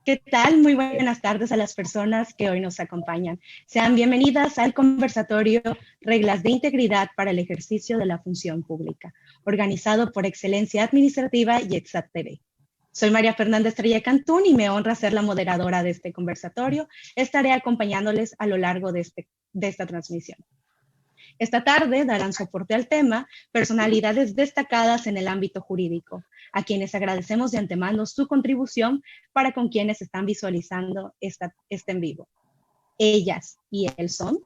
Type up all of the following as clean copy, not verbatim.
¿Qué tal? Muy buenas tardes a las personas que hoy nos acompañan. Sean bienvenidas al conversatorio Reglas de Integridad para el Ejercicio de la Función Pública, organizado por Excelencia Administrativa y Exat TV. Soy María Fernanda Estrella Cantún y me honra ser la moderadora de este conversatorio. Estaré acompañándoles a lo largo de esta transmisión. Esta tarde darán soporte al tema personalidades destacadas en el ámbito jurídico, a quienes agradecemos de antemano su contribución para con quienes están visualizando este en vivo. Ellas y él son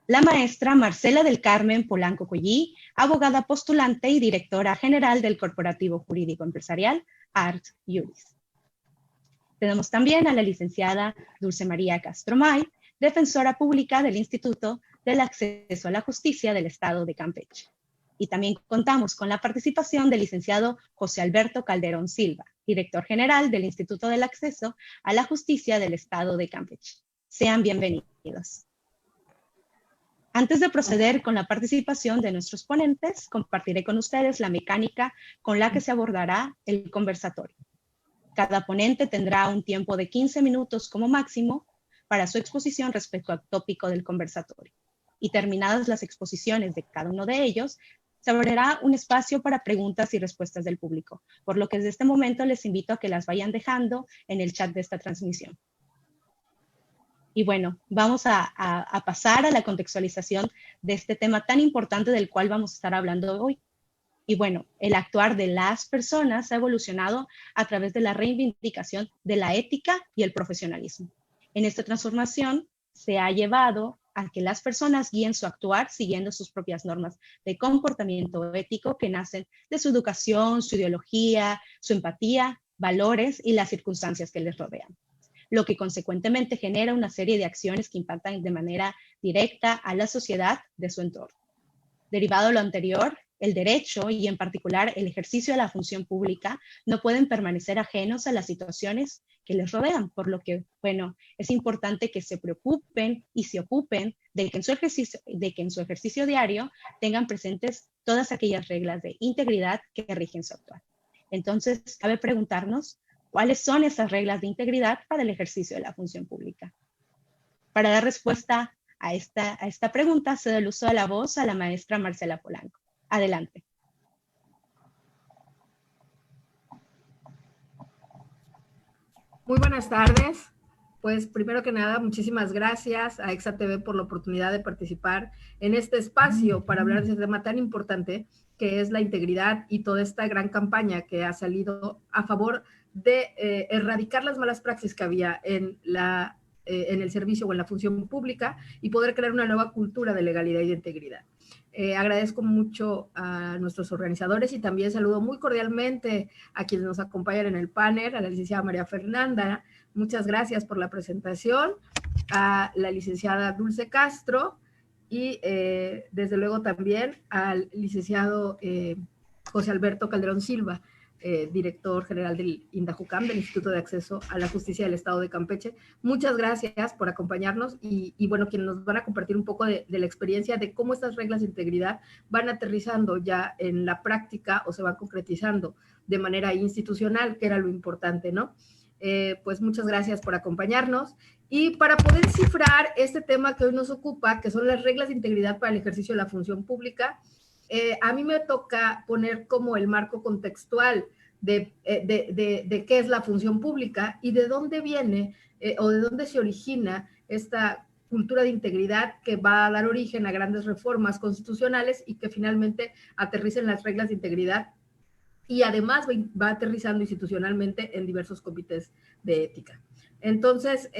la maestra Marcela del Carmen Polanco Collí, abogada postulante y directora general del Corporativo Jurídico Empresarial Art Juris. Tenemos también a la licenciada Dulce María Castromay, defensora pública del Instituto del Acceso a la Justicia del Estado de Campeche. Y también contamos con la participación del licenciado José Alberto Calderón Silva, director general del Instituto del Acceso a la Justicia del Estado de Campeche. Sean bienvenidos. Antes de proceder con la participación de nuestros ponentes, compartiré con ustedes la mecánica con la que se abordará el conversatorio. Cada ponente tendrá un tiempo de 15 minutos como máximo para su exposición respecto al tópico del conversatorio. Y terminadas las exposiciones de cada uno de ellos, se abrirá un espacio para preguntas y respuestas del público, por lo que desde este momento les invito a que las vayan dejando en el chat de esta transmisión. Y bueno, vamos a pasar a la contextualización de este tema tan importante del cual vamos a estar hablando hoy. Y bueno, el actuar de las personas ha evolucionado a través de la reivindicación de la ética y el profesionalismo. En esta transformación se ha llevado a que las personas guíen su actuar siguiendo sus propias normas de comportamiento ético que nacen de su educación, su ideología, su empatía, valores y las circunstancias que les rodean, lo que consecuentemente genera una serie de acciones que impactan de manera directa a la sociedad de su entorno. Derivado de lo anterior, el derecho y en particular el ejercicio de la función pública no pueden permanecer ajenos a las situaciones que les rodean, por lo que, bueno, es importante que se preocupen y se ocupen de que en su ejercicio diario tengan presentes todas aquellas reglas de integridad que rigen su actuar. Entonces, cabe preguntarnos, ¿cuáles son esas reglas de integridad para el ejercicio de la función pública? Para dar respuesta a esta pregunta, cedo el uso de la voz a la maestra Marcela Polanco. Adelante. Muy buenas tardes. Pues primero que nada, muchísimas gracias a Exat TV por la oportunidad de participar en este espacio para hablar de este tema tan importante que es la integridad y toda esta gran campaña que ha salido a favor de erradicar las malas praxis que había en el servicio o en la función pública y poder crear una nueva cultura de legalidad y de integridad. Agradezco mucho a nuestros organizadores y también saludo muy cordialmente a quienes nos acompañan en el panel, a la licenciada María Fernanda, muchas gracias por la presentación, a la licenciada Dulce Castro y desde luego también al licenciado José Alberto Calderón Silva, director general del INDAJUCAM, del Instituto de Acceso a la Justicia del Estado de Campeche. Muchas gracias por acompañarnos y bueno, quienes nos van a compartir un poco de la experiencia de cómo estas reglas de integridad van aterrizando ya en la práctica o se van concretizando de manera institucional, que era lo importante, ¿no? Pues muchas gracias por acompañarnos. Y para poder cifrar este tema que hoy nos ocupa, que son las reglas de integridad para el ejercicio de la función pública, a mí me toca poner como el marco contextual de qué es la función pública y de dónde viene o de dónde se origina esta cultura de integridad que va a dar origen a grandes reformas constitucionales y que finalmente aterricen las reglas de integridad y además va aterrizando institucionalmente en diversos comités de ética. Entonces,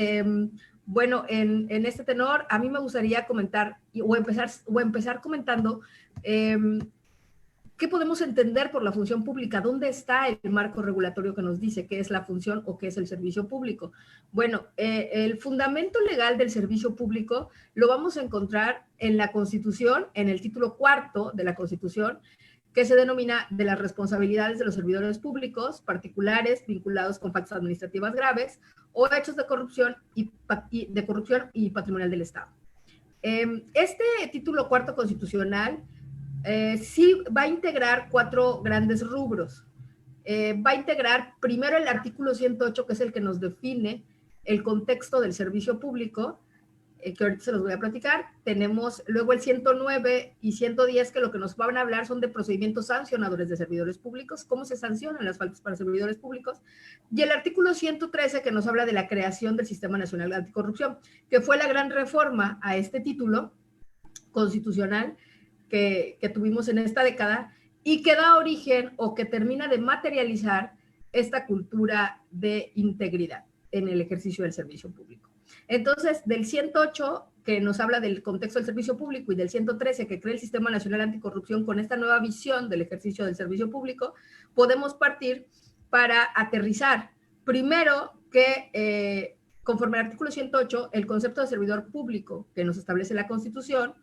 bueno, en este tenor, a mí me gustaría comentar o empezar comentando qué podemos entender por la función pública, dónde está el marco regulatorio que nos dice qué es la función o qué es el servicio público. Bueno, el fundamento legal del servicio público lo vamos a encontrar en la Constitución, en el título 4 de la Constitución, que se denomina de las responsabilidades de los servidores públicos particulares vinculados con faltas administrativas graves o hechos de corrupción y patrimonial del Estado. Este título 4 constitucional sí va a integrar 4 grandes rubros. va a integrar primero el artículo 108, que es el que nos define el contexto del servicio público, que ahorita se los voy a platicar. Tenemos luego el 109 y 110, que lo que nos van a hablar son de procedimientos sancionadores de servidores públicos, cómo se sancionan las faltas para servidores públicos, y el artículo 113, que nos habla de la creación del Sistema Nacional Anticorrupción, que fue la gran reforma a este título constitucional que tuvimos en esta década y que da origen o que termina de materializar esta cultura de integridad en el ejercicio del servicio público. Entonces, del 108, que nos habla del contexto del servicio público, y del 113, que crea el Sistema Nacional Anticorrupción con esta nueva visión del ejercicio del servicio público, podemos partir para aterrizar. Primero, que conforme al artículo 108, el concepto de servidor público que nos establece la Constitución,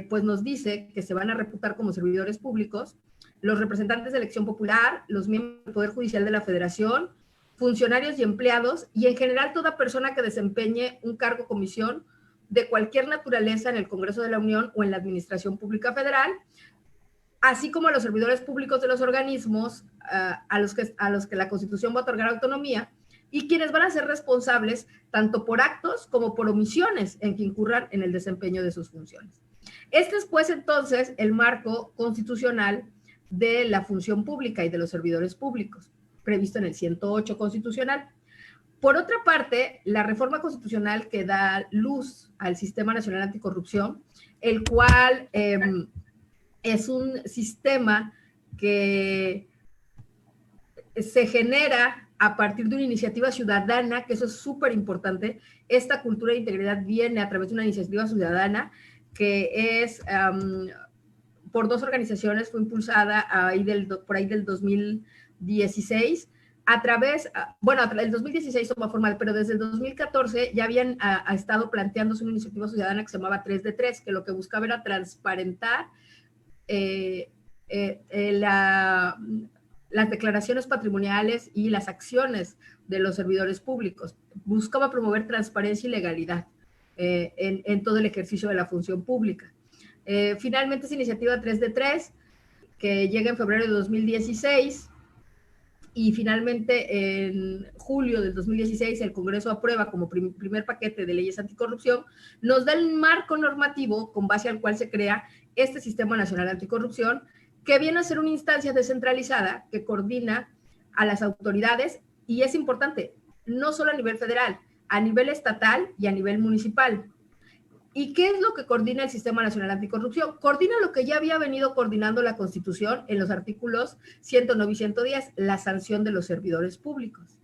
pues nos dice que se van a reputar como servidores públicos los representantes de elección popular, los miembros del Poder Judicial de la Federación, funcionarios y empleados, y en general toda persona que desempeñe un cargo o comisión de cualquier naturaleza en el Congreso de la Unión o en la Administración Pública Federal, así como a los servidores públicos de los organismos a los que la Constitución va a otorgar autonomía, y quienes van a ser responsables tanto por actos como por omisiones en que incurran en el desempeño de sus funciones. Este es, pues, entonces, el marco constitucional de la función pública y de los servidores públicos, previsto en el 108 constitucional. Por otra parte, la reforma constitucional que da luz al Sistema Nacional Anticorrupción, el cual es un sistema que se genera a partir de una iniciativa ciudadana, que eso es súper importante. Esta cultura de integridad viene a través de una iniciativa ciudadana que es por dos organizaciones, fue impulsada por ahí del 2016, el 2016 toma formal, pero desde el 2014 ya habían estado planteándose una iniciativa ciudadana que se llamaba 3 de 3, que lo que buscaba era transparentar las declaraciones patrimoniales y las acciones de los servidores públicos. Buscaba promover transparencia y legalidad en todo el ejercicio de la función pública. Finalmente, esa iniciativa 3 de 3, que llega en febrero de 2016, y finalmente en julio del 2016 el Congreso aprueba como primer paquete de leyes anticorrupción, nos da el marco normativo con base al cual se crea este Sistema Nacional Anticorrupción, que viene a ser una instancia descentralizada que coordina a las autoridades, y es importante, no solo a nivel federal, a nivel estatal y a nivel municipal. ¿Y qué es lo que coordina el Sistema Nacional Anticorrupción? Coordina lo que ya había venido coordinando la Constitución en los artículos 109 y 110, la sanción de los servidores públicos.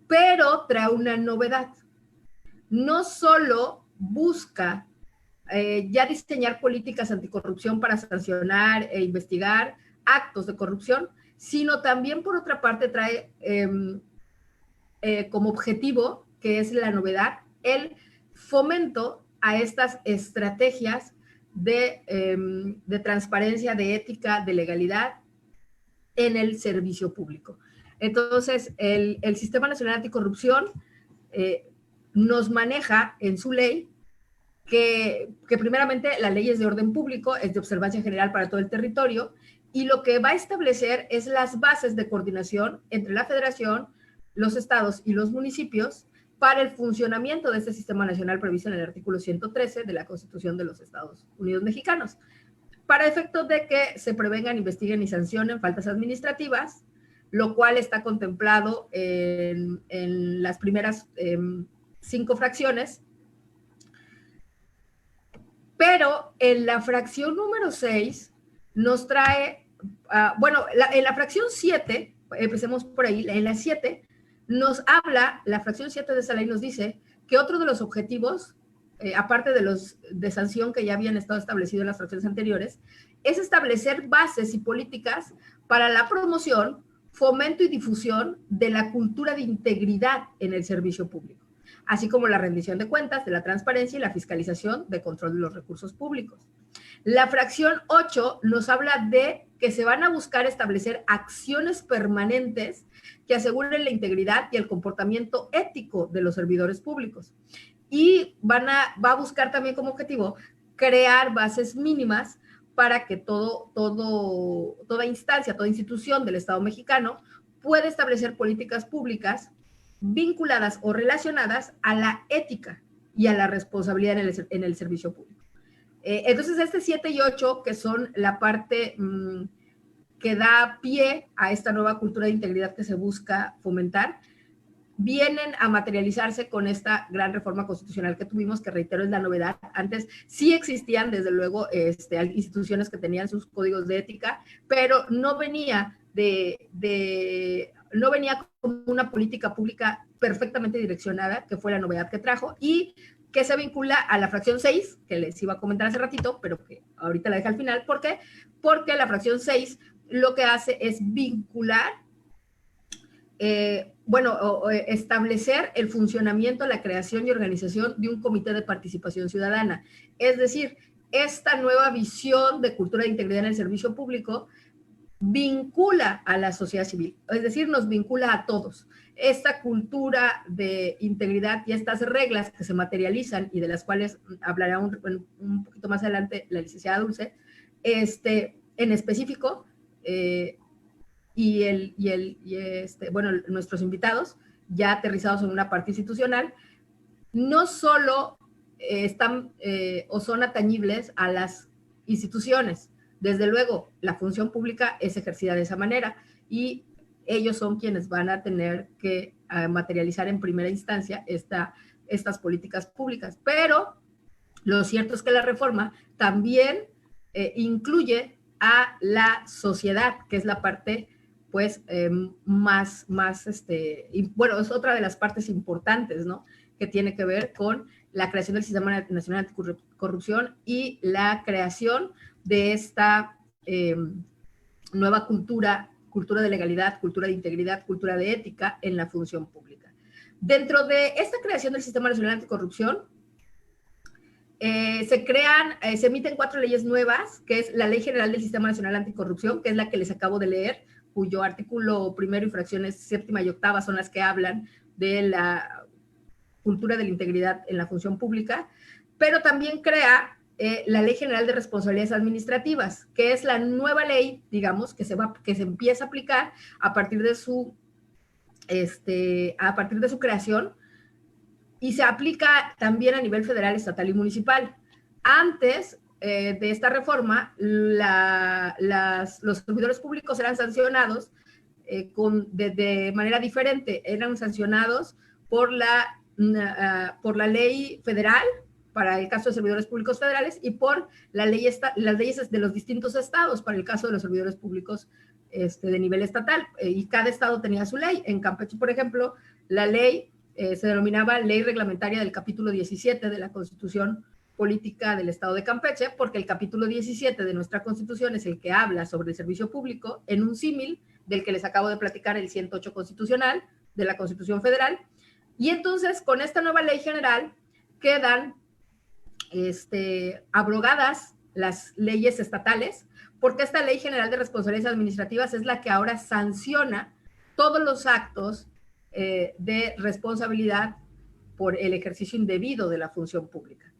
Pero trae una novedad. No solo busca ya diseñar políticas anticorrupción para sancionar e investigar actos de corrupción, sino también, por otra parte, trae como objetivo, que es la novedad, el fomento a estas estrategias de transparencia, de ética, de legalidad en el servicio público. Entonces, el Sistema Nacional Anticorrupción nos maneja en su ley que primeramente la ley es de orden público, es de observancia general para todo el territorio, y lo que va a establecer es las bases de coordinación entre la Federación, los estados y los municipios para el funcionamiento de este sistema nacional previsto en el artículo 113 de la Constitución de los Estados Unidos Mexicanos, para efectos de que se prevengan, investiguen y sancionen faltas administrativas, lo cual está contemplado en las primeras 5 fracciones. Pero en la fracción número 6 nos trae, en la fracción 7, empecemos por ahí, en la 7, nos habla, la fracción 7 de esa ley nos dice que otro de los objetivos, aparte de los de sanción que ya habían estado establecidos en las fracciones anteriores, es establecer bases y políticas para la promoción, fomento y difusión de la cultura de integridad en el servicio público, así como la rendición de cuentas, de la transparencia y la fiscalización de control de los recursos públicos. La fracción 8 nos habla de que se van a buscar establecer acciones permanentes que aseguren la integridad y el comportamiento ético de los servidores públicos. Y va a buscar también como objetivo crear bases mínimas para que toda instancia, toda institución del Estado mexicano pueda establecer políticas públicas vinculadas o relacionadas a la ética y a la responsabilidad en el servicio público. Entonces, 7 y 8, que son la parte que da pie a esta nueva cultura de integridad que se busca fomentar, vienen a materializarse con esta gran reforma constitucional que tuvimos, que reitero es la novedad. Antes sí existían, desde luego, instituciones que tenían sus códigos de ética, pero no venía no venía como una política pública perfectamente direccionada, que fue la novedad que trajo, y que se vincula a la fracción 6, que les iba a comentar hace ratito, pero que ahorita la dejo al final. ¿Por qué? Porque la fracción 6 lo que hace es vincular, establecer el funcionamiento, la creación y organización de un comité de participación ciudadana. Es decir, esta nueva visión de cultura de integridad en el servicio público vincula a la sociedad civil, es decir, nos vincula a todos. Esta cultura de integridad y estas reglas que se materializan y de las cuales hablará un poquito más adelante la licenciada Dulce, en específico, nuestros invitados, ya aterrizados en una parte institucional, no solo están o son atañibles a las instituciones. Desde luego, la función pública es ejercida de esa manera y ellos son quienes van a tener que materializar en primera instancia estas políticas públicas. Pero lo cierto es que la reforma también incluye a la sociedad, que es la parte, pues, es otra de las partes importantes, ¿no? Que tiene que ver con la creación del Sistema Nacional Anticorrupción y la creación de esta nueva cultura de legalidad, cultura de integridad, cultura de ética en la función pública. Dentro de esta creación del Sistema Nacional Anticorrupción, se emiten 4 leyes nuevas, que es la Ley General del Sistema Nacional Anticorrupción, que es la que les acabo de leer, cuyo artículo primero y fracciones 7ª y 8ª son las que hablan de la cultura de la integridad en la función pública, pero también crea la Ley General de Responsabilidades Administrativas, que es la nueva ley, digamos, que se empieza a aplicar a partir de su creación, y se aplica también a nivel federal, estatal y municipal. Antes de esta reforma, los servidores públicos eran sancionados de manera diferente. Eran sancionados por la ley federal, para el caso de servidores públicos federales, y por las leyes de los distintos estados, para el caso de los servidores públicos de nivel estatal. Y cada estado tenía su ley. En Campeche, por ejemplo, la ley se denominaba Ley Reglamentaria del Capítulo 17 de la Constitución Política del Estado de Campeche, porque el capítulo 17 de nuestra Constitución es el que habla sobre el servicio público, en un símil del que les acabo de platicar, el 108 constitucional de la Constitución Federal. Y entonces, con esta nueva ley general, quedan abrogadas las leyes estatales, porque esta Ley General de Responsabilidades Administrativas es la que ahora sanciona todos los actos de responsabilidad por el ejercicio indebido de la función pública.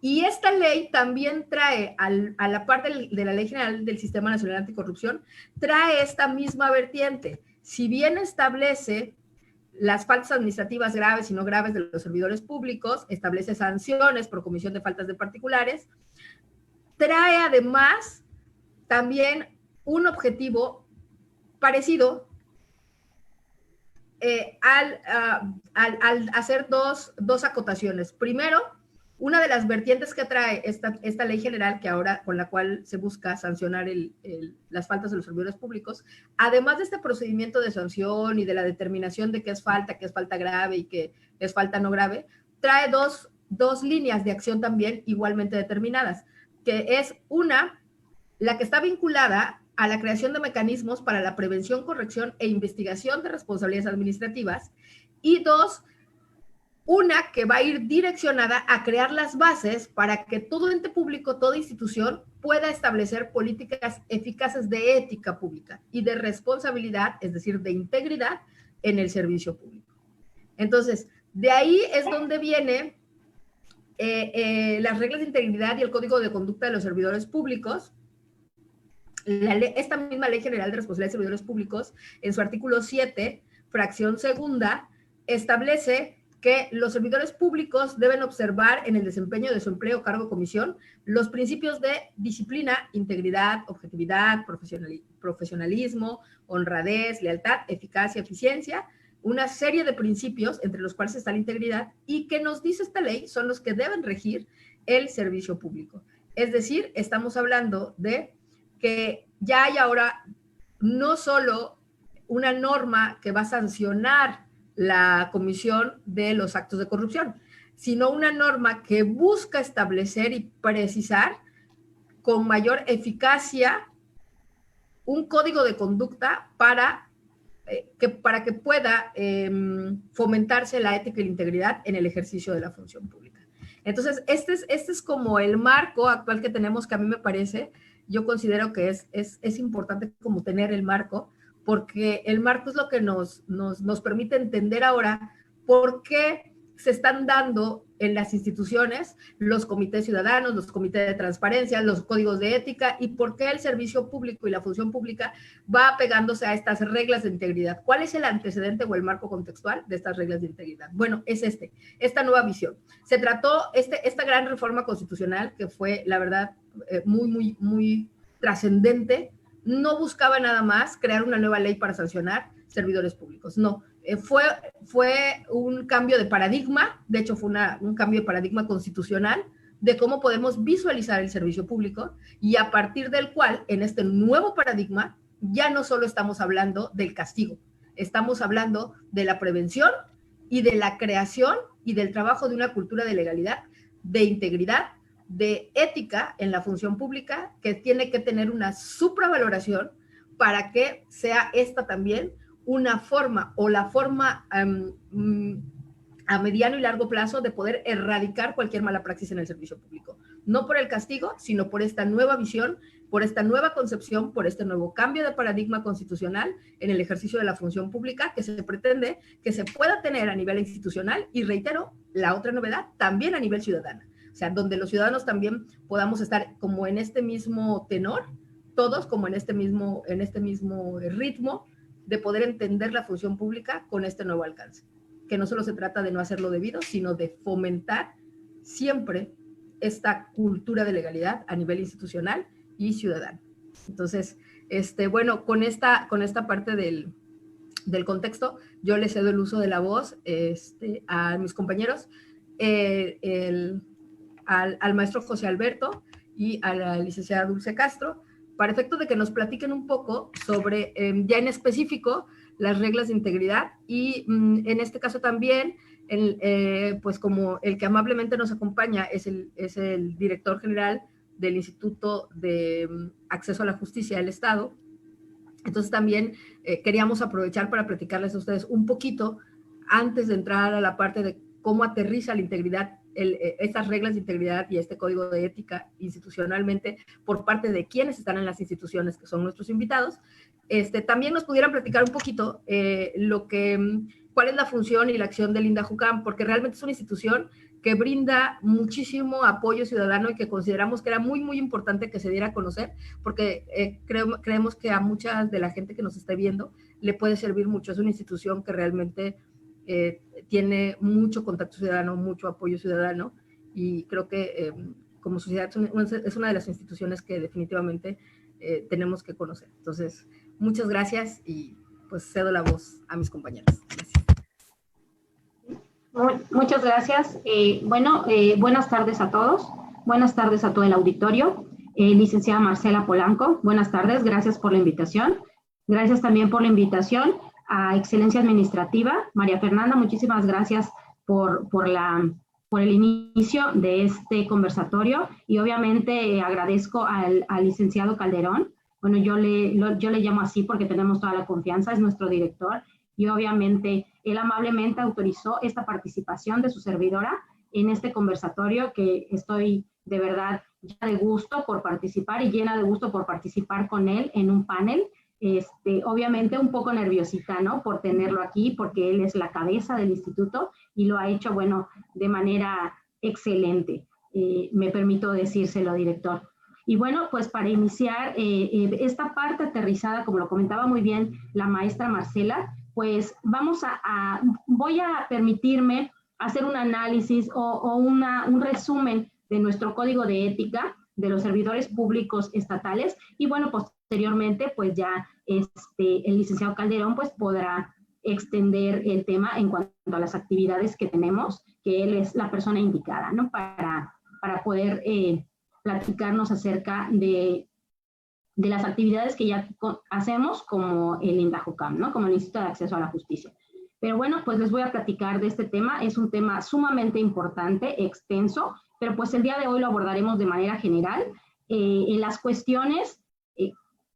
Y esta ley también trae, a la parte de la Ley General del Sistema Nacional Anticorrupción, trae esta misma vertiente. Si bien establece las faltas administrativas graves y no graves de los servidores públicos, establece sanciones por comisión de faltas de particulares, trae además también un objetivo parecido al hacer dos acotaciones. Primero, una de las vertientes que trae esta ley general, que ahora con la cual se busca sancionar las faltas de los servidores públicos, además de este procedimiento de sanción y de la determinación de qué es falta grave y qué es falta no grave, trae dos líneas de acción también igualmente determinadas, que es una, la que está vinculada a la creación de mecanismos para la prevención, corrección e investigación de responsabilidades administrativas, y dos, una que va a ir direccionada a crear las bases para que todo ente público, toda institución pueda establecer políticas eficaces de ética pública y de responsabilidad, es decir, de integridad en el servicio público. Entonces, de ahí es donde viene las reglas de integridad y el código de conducta de los servidores públicos, esta misma Ley General de Responsabilidad de Servidores Públicos, en su artículo 7, fracción segunda, establece que los servidores públicos deben observar en el desempeño de su empleo, cargo o comisión los principios de disciplina, integridad, objetividad, profesionalismo, honradez, lealtad, eficacia, eficiencia, una serie de principios entre los cuales está la integridad y que nos dice esta ley son los que deben regir el servicio público. Es decir, estamos hablando de que ya hay ahora no solo una norma que va a sancionar la comisión de los actos de corrupción, sino una norma que busca establecer y precisar con mayor eficacia un código de conducta para que pueda fomentarse la ética y la integridad en el ejercicio de la función pública. Entonces, este es como el marco actual que tenemos, que a mí me parece, yo considero que es importante como tener el marco, porque el marco es lo que nos permite entender ahora por qué se están dando en las instituciones los comités ciudadanos, los comités de transparencia, los códigos de ética, y por qué el servicio público y la función pública va apegándose a estas reglas de integridad. ¿Cuál es el antecedente o el marco contextual de estas reglas de integridad? Bueno, es esta nueva visión. Se trató esta gran reforma constitucional, que fue, la verdad, muy trascendente. No buscaba nada más crear una nueva ley para sancionar servidores públicos, no. Fue un cambio de paradigma, de hecho fue un cambio de paradigma constitucional de cómo podemos visualizar el servicio público, y a partir del cual, en este nuevo paradigma, ya no solo estamos hablando del castigo, estamos hablando de la prevención y de la creación y del trabajo de una cultura de legalidad, de integridad, de ética en la función pública, que tiene que tener una supravaloración para que sea esta también una forma o la forma a mediano y largo plazo de poder erradicar cualquier mala praxis en el servicio público. No por el castigo, sino por esta nueva visión, por esta nueva concepción, por este nuevo cambio de paradigma constitucional en el ejercicio de la función pública que se pretende que se pueda tener a nivel institucional, y reitero, la otra novedad, también a nivel ciudadano. O sea, donde los ciudadanos también podamos estar como en este mismo tenor, todos como en este mismo ritmo, de poder entender la función pública con este nuevo alcance, que no solo se trata de no hacerlo debido, sino de fomentar siempre esta cultura de legalidad a nivel institucional y ciudadano. Entonces, bueno, con esta parte del contexto, yo le cedo el uso de la voz a mis compañeros, al maestro José Alberto y a la licenciada Dulce Castro, para efecto de que nos platiquen un poco sobre, ya en específico, las reglas de integridad, y en este caso también, pues como el que amablemente nos acompaña es el director general del Instituto de Acceso a la Justicia del Estado. Entonces también queríamos aprovechar para platicarles a ustedes un poquito, antes de entrar a la parte de cómo aterriza la integridad, estas reglas de integridad y este código de ética institucionalmente por parte de quienes están en las instituciones, que son nuestros invitados. También nos pudieran platicar un poquito cuál es la función y la acción del INDAJUCAM, porque realmente es una institución que brinda muchísimo apoyo ciudadano y que consideramos que era muy, muy importante que se diera a conocer, porque creemos que a mucha de la gente que nos esté viendo le puede servir mucho. Es una institución que realmente tiene mucho contacto ciudadano, mucho apoyo ciudadano, y creo que como sociedad es una de las instituciones que definitivamente tenemos que conocer. Entonces, muchas gracias, y pues cedo la voz a mis compañeros. Gracias. Muchas gracias. Buenas tardes a todos. Buenas tardes a todo el auditorio. Licenciada Marcela Polanco, buenas tardes. Gracias por la invitación. Gracias también por la invitación a Excelencia Administrativa. María Fernanda, muchísimas gracias por el inicio de este conversatorio, y obviamente agradezco al licenciado Calderón. Bueno, yo le llamo así porque tenemos toda la confianza, es nuestro director, y obviamente él amablemente autorizó esta participación de su servidora en este conversatorio, que estoy de verdad llena de gusto por participar y llena de gusto por participar con él en un panel. Obviamente un poco nerviosita, ¿no? Por tenerlo aquí, porque él es la cabeza del instituto y lo ha hecho, bueno, de manera excelente. Me permito decírselo, director. Y bueno, pues para iniciar esta parte aterrizada, como lo comentaba muy bien la maestra Marcela, pues voy a permitirme hacer un análisis o un resumen de nuestro código de ética de los servidores públicos estatales, y bueno, posteriormente pues ya el licenciado Calderón pues podrá extender el tema en cuanto a las actividades que tenemos, que él es la persona indicada, ¿no? Para poder platicarnos acerca de las actividades que ya hacemos como el INDAJUCAM, ¿no? Como el Instituto de Acceso a la Justicia. Pero bueno, pues les voy a platicar de este tema. Es un tema sumamente importante, extenso, pero pues el día de hoy lo abordaremos de manera general en las cuestiones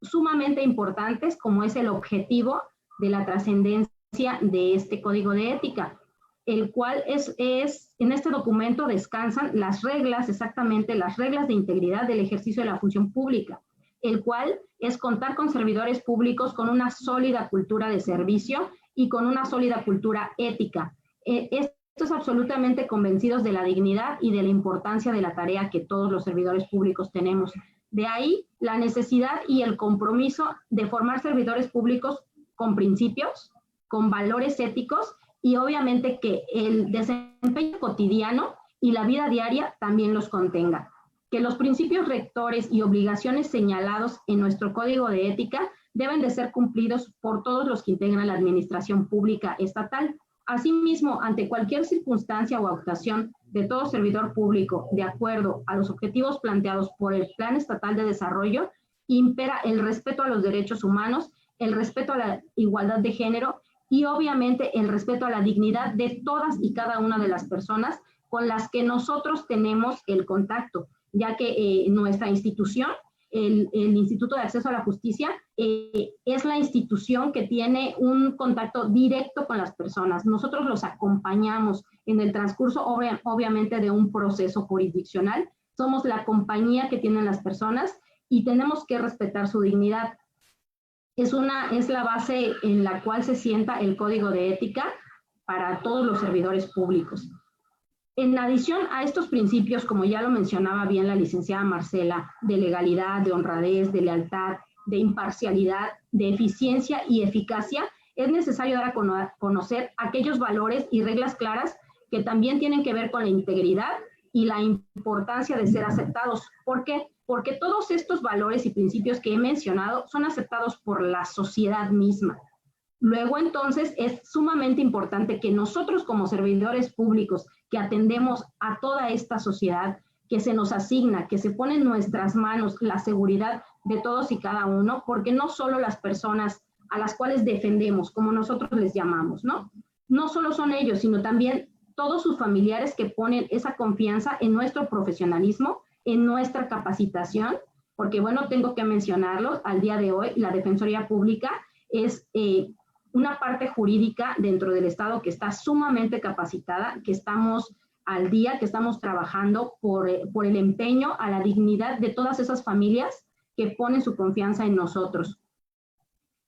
sumamente importantes, como es el objetivo de la trascendencia de este código de ética, el cual en este documento descansan las reglas, exactamente las reglas de integridad del ejercicio de la función pública, el cual es contar con servidores públicos con una sólida cultura de servicio y con una sólida cultura ética. Estos absolutamente convencidos de la dignidad y de la importancia de la tarea que todos los servidores públicos tenemos. De ahí la necesidad y el compromiso de formar servidores públicos con principios, con valores éticos, y obviamente que el desempeño cotidiano y la vida diaria también los contenga. Que los principios rectores y obligaciones señalados en nuestro código de ética deben de ser cumplidos por todos los que integran la administración pública estatal. Asimismo, ante cualquier circunstancia o actuación de todo servidor público, de acuerdo a los objetivos planteados por el Plan Estatal de Desarrollo, impera el respeto a los derechos humanos, el respeto a la igualdad de género y obviamente el respeto a la dignidad de todas y cada una de las personas con las que nosotros tenemos el contacto, ya que nuestra institución, el Instituto de Acceso a la Justicia, es la institución que tiene un contacto directo con las personas. Nosotros los acompañamos en el transcurso, obviamente, de un proceso jurisdiccional. Somos la compañía que tienen las personas y tenemos que respetar su dignidad. Es la base en la cual se sienta el código de ética para todos los servidores públicos. En adición a estos principios, como ya lo mencionaba bien la licenciada Marcela, de legalidad, de honradez, de lealtad, de imparcialidad, de eficiencia y eficacia, es necesario dar a conocer aquellos valores y reglas claras que también tienen que ver con la integridad y la importancia de ser aceptados. ¿Por qué? Porque todos estos valores y principios que he mencionado son aceptados por la sociedad misma. Luego, entonces, es sumamente importante que nosotros como servidores públicos que atendemos a toda esta sociedad, que se nos asigna, que se pone en nuestras manos la seguridad de todos y cada uno, porque no solo las personas a las cuales defendemos, como nosotros les llamamos, ¿no? No solo son ellos, sino también todos sus familiares que ponen esa confianza en nuestro profesionalismo, en nuestra capacitación, porque, bueno, tengo que mencionarlo, al día de hoy la Defensoría Pública es una parte jurídica dentro del Estado que está sumamente capacitada, que estamos al día, que estamos trabajando por el empeño a la dignidad de todas esas familias que ponen su confianza en nosotros.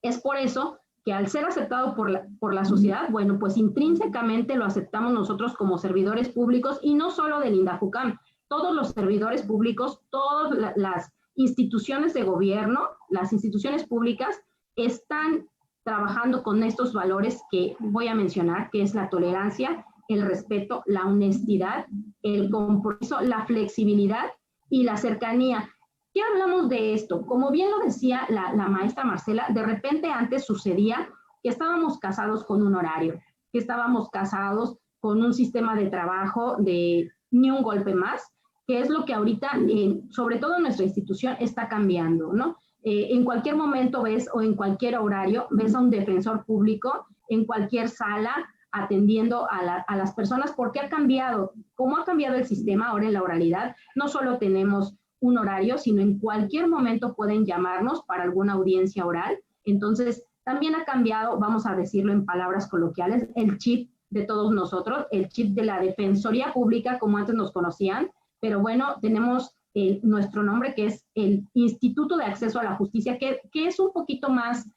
Es por eso que al ser aceptado por la sociedad, bueno, pues intrínsecamente lo aceptamos nosotros como servidores públicos, y no solo del INDAJUCAM, todos los servidores públicos, todas las instituciones de gobierno, las instituciones públicas están trabajando con estos valores que voy a mencionar, que es la tolerancia, el respeto, la honestidad, el compromiso, la flexibilidad y la cercanía. ¿Qué hablamos de esto? Como bien lo decía la maestra Marcela, de repente antes sucedía que estábamos casados con un horario, que estábamos casados con un sistema de trabajo de ni un golpe más, que es lo que ahorita, sobre todo en nuestra institución, está cambiando, ¿no? En cualquier momento ves, o en cualquier horario, ves a un defensor público en cualquier sala atendiendo a las personas, porque ha cambiado. ¿Cómo ha cambiado el sistema ahora en la oralidad? No solo tenemos un horario, sino en cualquier momento pueden llamarnos para alguna audiencia oral. Entonces, también ha cambiado, vamos a decirlo en palabras coloquiales, el chip de todos nosotros, el chip de la Defensoría Pública, como antes nos conocían, pero bueno, tenemos nuestro nombre, que es el Instituto de Acceso a la Justicia, que es un poquito más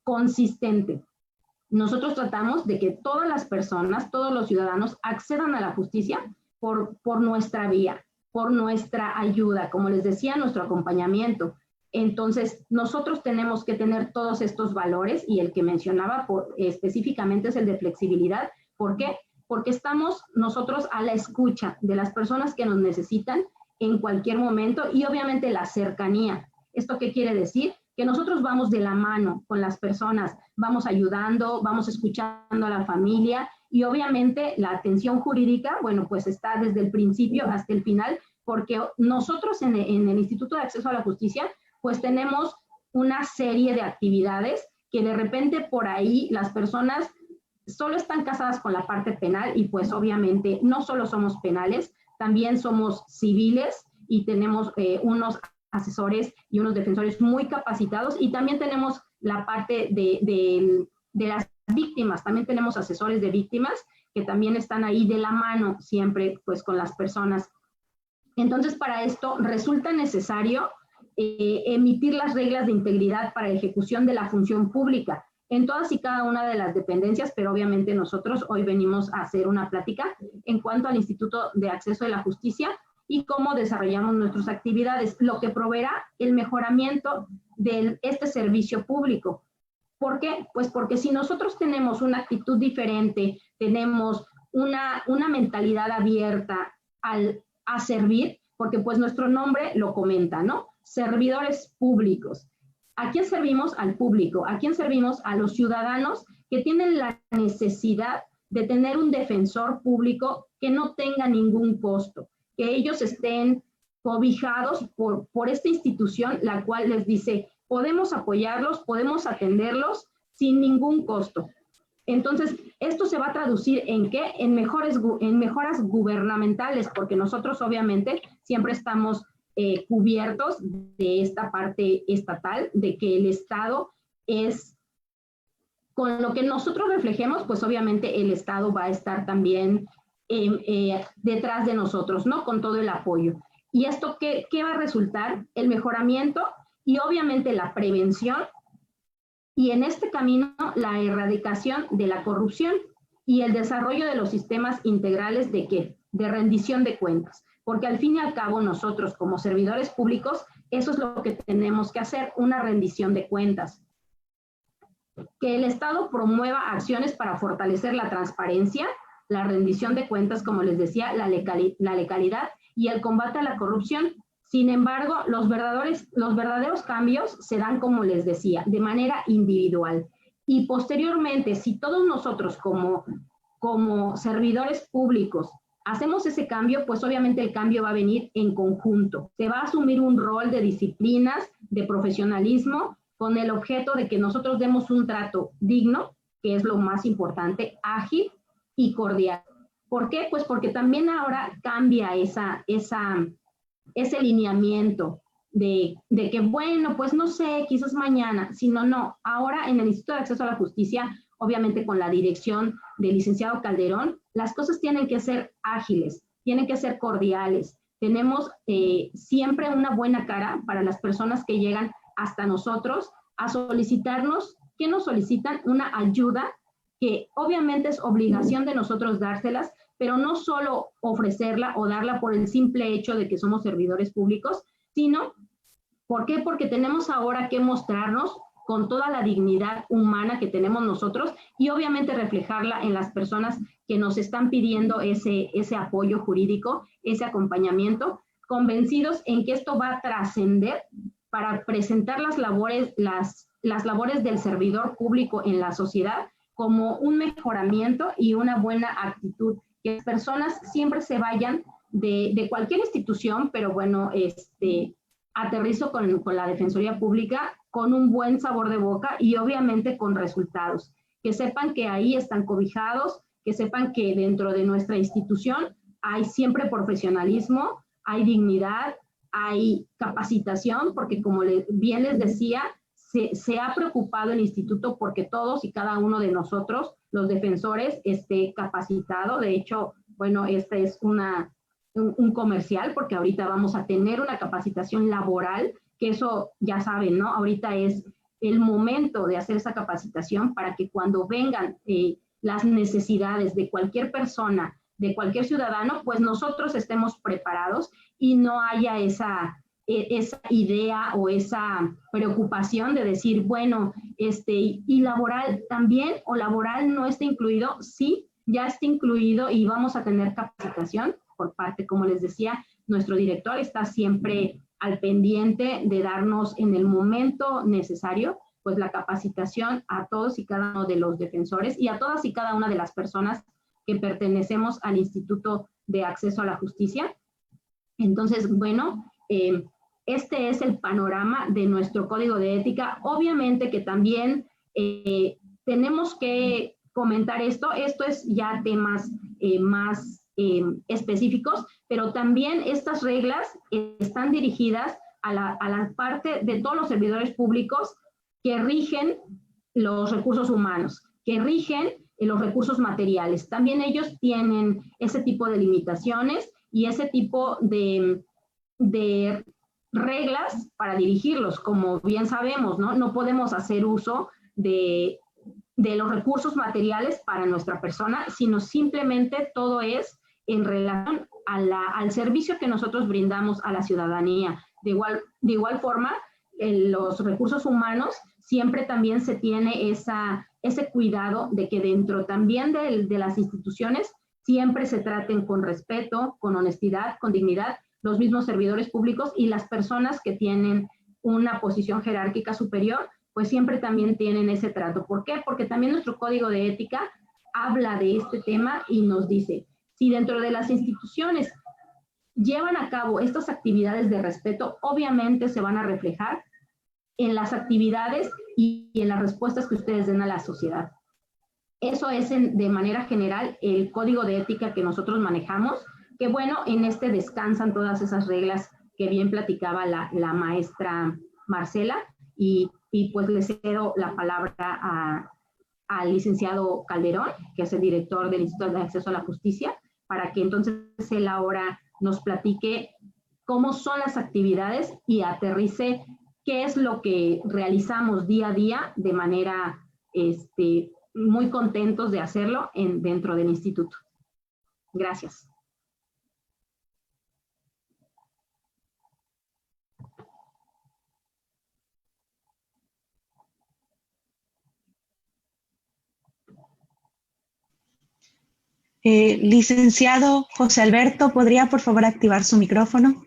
consistente. Nosotros tratamos de que todas las personas, todos los ciudadanos accedan a la justicia por nuestra vía. por nuestra ayuda, como les decía, nuestro acompañamiento. Entonces, nosotros tenemos que tener todos estos valores, y el que mencionaba específicamente es el de flexibilidad. ¿Por qué? Porque estamos nosotros a la escucha de las personas que nos necesitan en cualquier momento, y obviamente la cercanía. ¿Esto qué quiere decir? Que nosotros vamos de la mano con las personas, vamos ayudando, vamos escuchando a la familia, y obviamente la atención jurídica, bueno, pues está desde el principio hasta el final, porque nosotros en el Instituto de Acceso a la Justicia, pues tenemos una serie de actividades que de repente por ahí las personas solo están casadas con la parte penal, y pues obviamente no solo somos penales, también somos civiles, y tenemos unos asesores y unos defensores muy capacitados, y también tenemos la parte de las víctimas, también tenemos asesores de víctimas que también están ahí de la mano siempre pues con las personas. Entonces, para esto resulta necesario emitir las reglas de integridad para ejecución de la función pública en todas y cada una de las dependencias, pero obviamente nosotros hoy venimos a hacer una plática en cuanto al Instituto de Acceso a la Justicia y cómo desarrollamos nuestras actividades, lo que proveerá el mejoramiento de este servicio público. ¿Por qué? Pues porque si nosotros tenemos una actitud diferente, tenemos una mentalidad abierta a servir, porque pues nuestro nombre lo comenta, ¿no? Servidores públicos. ¿A quién servimos? Al público. ¿A quién servimos? A los ciudadanos que tienen la necesidad de tener un defensor público que no tenga ningún costo, que ellos estén cobijados por esta institución, la cual les dice, podemos apoyarlos, podemos atenderlos sin ningún costo. Entonces, esto se va a traducir ¿en qué? En mejoras gubernamentales, porque nosotros obviamente siempre estamos cubiertos de esta parte estatal, de que el Estado es, con lo que nosotros reflejemos, pues obviamente el Estado va a estar también detrás de nosotros, ¿no? Con todo el apoyo. ¿Y esto qué va a resultar? El mejoramiento y obviamente la prevención, y en este camino la erradicación de la corrupción y el desarrollo de los sistemas integrales de ¿qué? De rendición de cuentas. Porque al fin y al cabo nosotros como servidores públicos, eso es lo que tenemos que hacer, una rendición de cuentas. Que el Estado promueva acciones para fortalecer la transparencia, la rendición de cuentas, como les decía, la legalidad y el combate a la corrupción. Sin embargo, los verdaderos cambios se dan, como les decía, de manera individual. Y posteriormente, si todos nosotros como servidores públicos hacemos ese cambio, pues obviamente el cambio va a venir en conjunto. Se va a asumir un rol de disciplinas, de profesionalismo, con el objeto de que nosotros demos un trato digno, que es lo más importante, ágil y cordial. ¿Por qué? Pues porque también ahora cambia ese lineamiento de que, bueno, pues no sé, quizás mañana, sino no. Ahora en el Instituto de Acceso a la Justicia, obviamente con la dirección del licenciado Calderón, las cosas tienen que ser ágiles, tienen que ser cordiales. Tenemos siempre una buena cara para las personas que llegan hasta nosotros a solicitarnos. ¿Qué nos solicitan? Una ayuda que obviamente es obligación de nosotros dárselas, pero no solo ofrecerla o darla por el simple hecho de que somos servidores públicos, sino, ¿por qué? Porque tenemos ahora que mostrarnos con toda la dignidad humana que tenemos nosotros y obviamente reflejarla en las personas que nos están pidiendo ese apoyo jurídico, ese acompañamiento, convencidos en que esto va a trascender para presentar las labores del servidor público en la sociedad como un mejoramiento y una buena actitud, que las personas siempre se vayan de cualquier institución, pero bueno, aterrizo con la Defensoría Pública con un buen sabor de boca y obviamente con resultados, que sepan que ahí están cobijados, que sepan que dentro de nuestra institución hay siempre profesionalismo, hay dignidad, hay capacitación, porque como bien les decía, se ha preocupado el instituto porque todos y cada uno de nosotros, los defensores, esté capacitado. De hecho, bueno, este es un comercial, porque ahorita vamos a tener una capacitación laboral, que eso ya saben, ¿no? Ahorita es el momento de hacer esa capacitación para que cuando vengan las necesidades de cualquier persona de cualquier ciudadano, pues nosotros estemos preparados y no haya esa idea o esa preocupación de decir, bueno, y laboral también, o laboral no está incluido. Sí, ya está incluido y vamos a tener capacitación por parte, como les decía, nuestro director está siempre al pendiente de darnos en el momento necesario, pues la capacitación a todos y cada uno de los defensores y a todas y cada una de las personas que pertenecemos al Instituto de Acceso a la Justicia. Entonces, bueno, este es el panorama de nuestro código de ética. Obviamente que también tenemos que comentar esto es ya temas más específicos, pero también estas reglas están dirigidas a la parte de todos los servidores públicos que rigen los recursos humanos, que rigen los recursos materiales. También ellos tienen ese tipo de limitaciones y ese tipo de reglas para dirigirlos. Como bien sabemos, ¿no? No podemos hacer uso de los recursos materiales para nuestra persona, sino simplemente todo es en relación al servicio que nosotros brindamos a la ciudadanía. De igual forma, los recursos humanos siempre también se tiene ese cuidado de que dentro también de las instituciones siempre se traten con respeto, con honestidad, con dignidad, los mismos servidores públicos y las personas que tienen una posición jerárquica superior, pues siempre también tienen ese trato. ¿Por qué? Porque también nuestro código de ética habla de este tema y nos dice, si dentro de las instituciones llevan a cabo estas actividades de respeto, obviamente se van a reflejar en las actividades y en las respuestas que ustedes den a la sociedad. Eso es de manera general el código de ética que nosotros manejamos, que bueno, en este descansan todas esas reglas que bien platicaba la maestra Marcela, y pues le cedo la palabra al licenciado Calderón, que es el director del Instituto de Acceso a la Justicia, para que entonces él ahora nos platique cómo son las actividades y aterrice qué es lo que realizamos día a día de manera muy contentos de hacerlo dentro del instituto. Gracias. Licenciado José Alberto, ¿podría por favor activar su micrófono?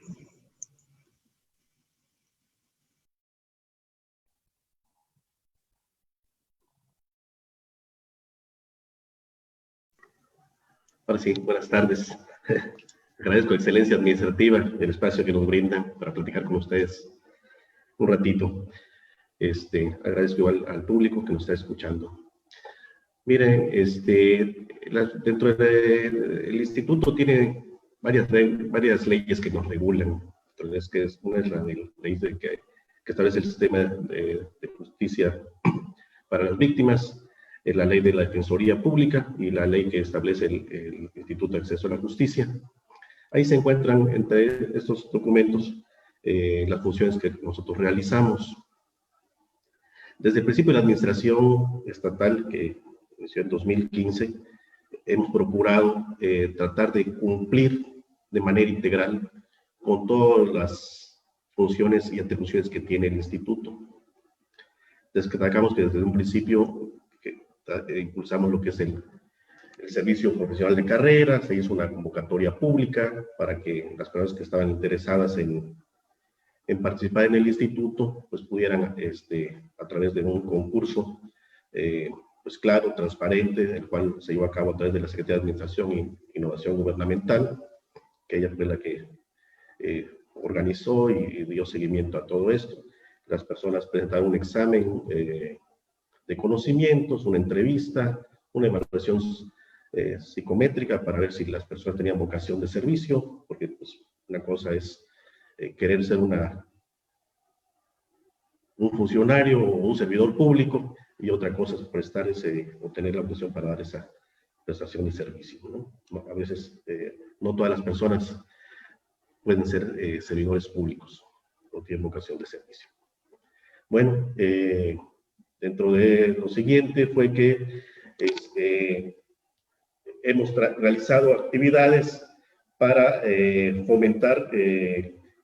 Ahora sí, buenas tardes. Agradezco Excelencia Administrativa el espacio que nos brinda para platicar con ustedes un ratito. Agradezco igual al público que nos está escuchando. Miren, dentro del instituto tiene varias leyes que nos regulan. Entonces, una es la ley que establece el sistema de justicia para las víctimas, la ley de la Defensoría Pública y la ley que establece el Instituto de Acceso a la Justicia. Ahí se encuentran entre estos documentos las funciones que nosotros realizamos. Desde el principio de la administración estatal, que inició en 2015, hemos procurado tratar de cumplir de manera integral con todas las funciones y atribuciones que tiene el instituto. Destacamos que desde un principio impulsamos lo que es el servicio profesional de carrera, se hizo una convocatoria pública para que las personas que estaban interesadas en participar en el instituto, pues pudieran, a través de un concurso, pues claro, transparente, el cual se llevó a cabo a través de la Secretaría de Administración e Innovación Gubernamental, que ella fue la que organizó y dio seguimiento a todo esto. Las personas presentaron un examen de conocimientos, una entrevista, una evaluación psicométrica para ver si las personas tenían vocación de servicio, porque pues, una cosa es querer ser un funcionario o un servidor público, y otra cosa es prestar obtener la vocación para dar esa prestación de servicio, ¿no? A veces no todas las personas pueden ser servidores públicos o tienen vocación de servicio. Bueno, dentro de lo siguiente fue que hemos realizado actividades para fomentar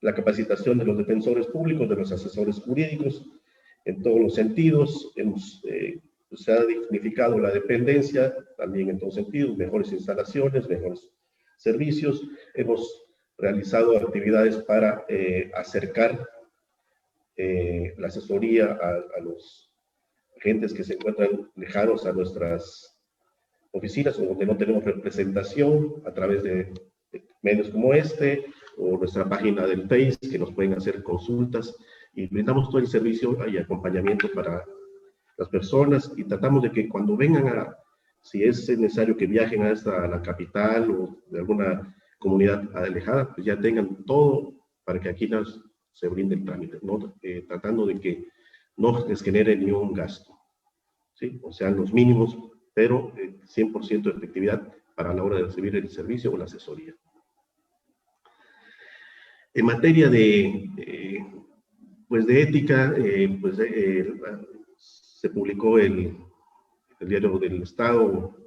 la capacitación de los defensores públicos, de los asesores jurídicos, en todos los sentidos. Se ha dignificado la dependencia, también en todos sentidos, mejores instalaciones, mejores servicios. Hemos realizado actividades para acercar la asesoría a los agentes que se encuentran lejanos a nuestras oficinas o donde no tenemos representación, a través de medios como este o nuestra página del Face, que nos pueden hacer consultas, y brindamos todo el servicio y acompañamiento para las personas, y tratamos de que cuando vengan si es necesario que viajen a la capital o de alguna comunidad alejada, pues ya tengan todo para que aquí se brinde el trámite, ¿no? Tratando de que no les genere ni un gasto, ¿sí? O sea, los mínimos, pero 100% de efectividad para la hora de recibir el servicio o la asesoría. En materia de ética, se publicó el Diario del Estado,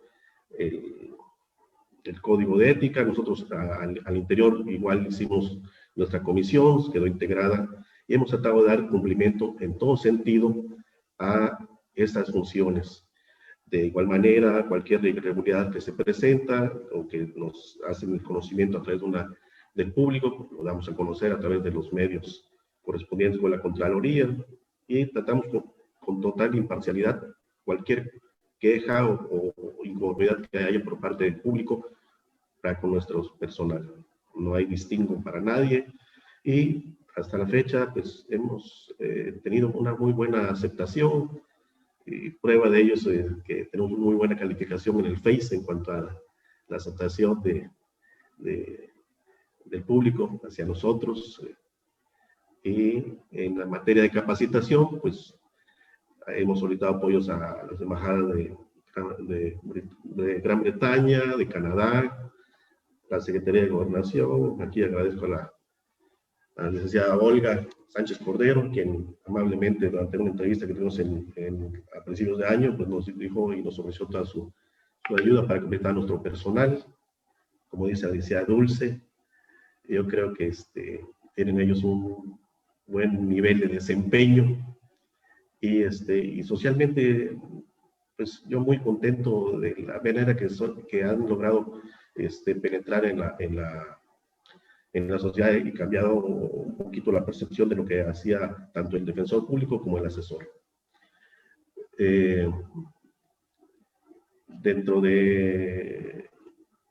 el Código de Ética. Nosotros al interior igual hicimos nuestra comisión, quedó integrada, y hemos tratado de dar cumplimiento en todo sentido a estas funciones. De igual manera, cualquier irregularidad que se presenta o que nos hacen el conocimiento a través del público, lo damos a conocer a través de los medios correspondientes con la Contraloría, y tratamos con total imparcialidad cualquier queja o inconformidad que haya por parte del público para con nuestro personal. No hay distingo para nadie, y hasta la fecha pues hemos tenido una muy buena aceptación, y prueba de ello es que tenemos muy buena calificación en el Face en cuanto a la aceptación del público hacia nosotros. Y en la materia de capacitación, pues hemos solicitado apoyos a las embajadas de Gran Bretaña, de Canadá, la Secretaría de Gobernación. Aquí agradezco a la licenciada Olga Sánchez Cordero, quien amablemente durante una entrevista que tuvimos a principios de año, pues nos dijo y nos ofreció toda su ayuda para completar nuestro personal. Como dice la licenciada Dulce, yo creo que tienen ellos un buen nivel de desempeño, y socialmente, pues yo muy contento de la manera que han logrado penetrar en la sociedad y cambiado un poquito la percepción de lo que hacía tanto el defensor público como el asesor. Dentro de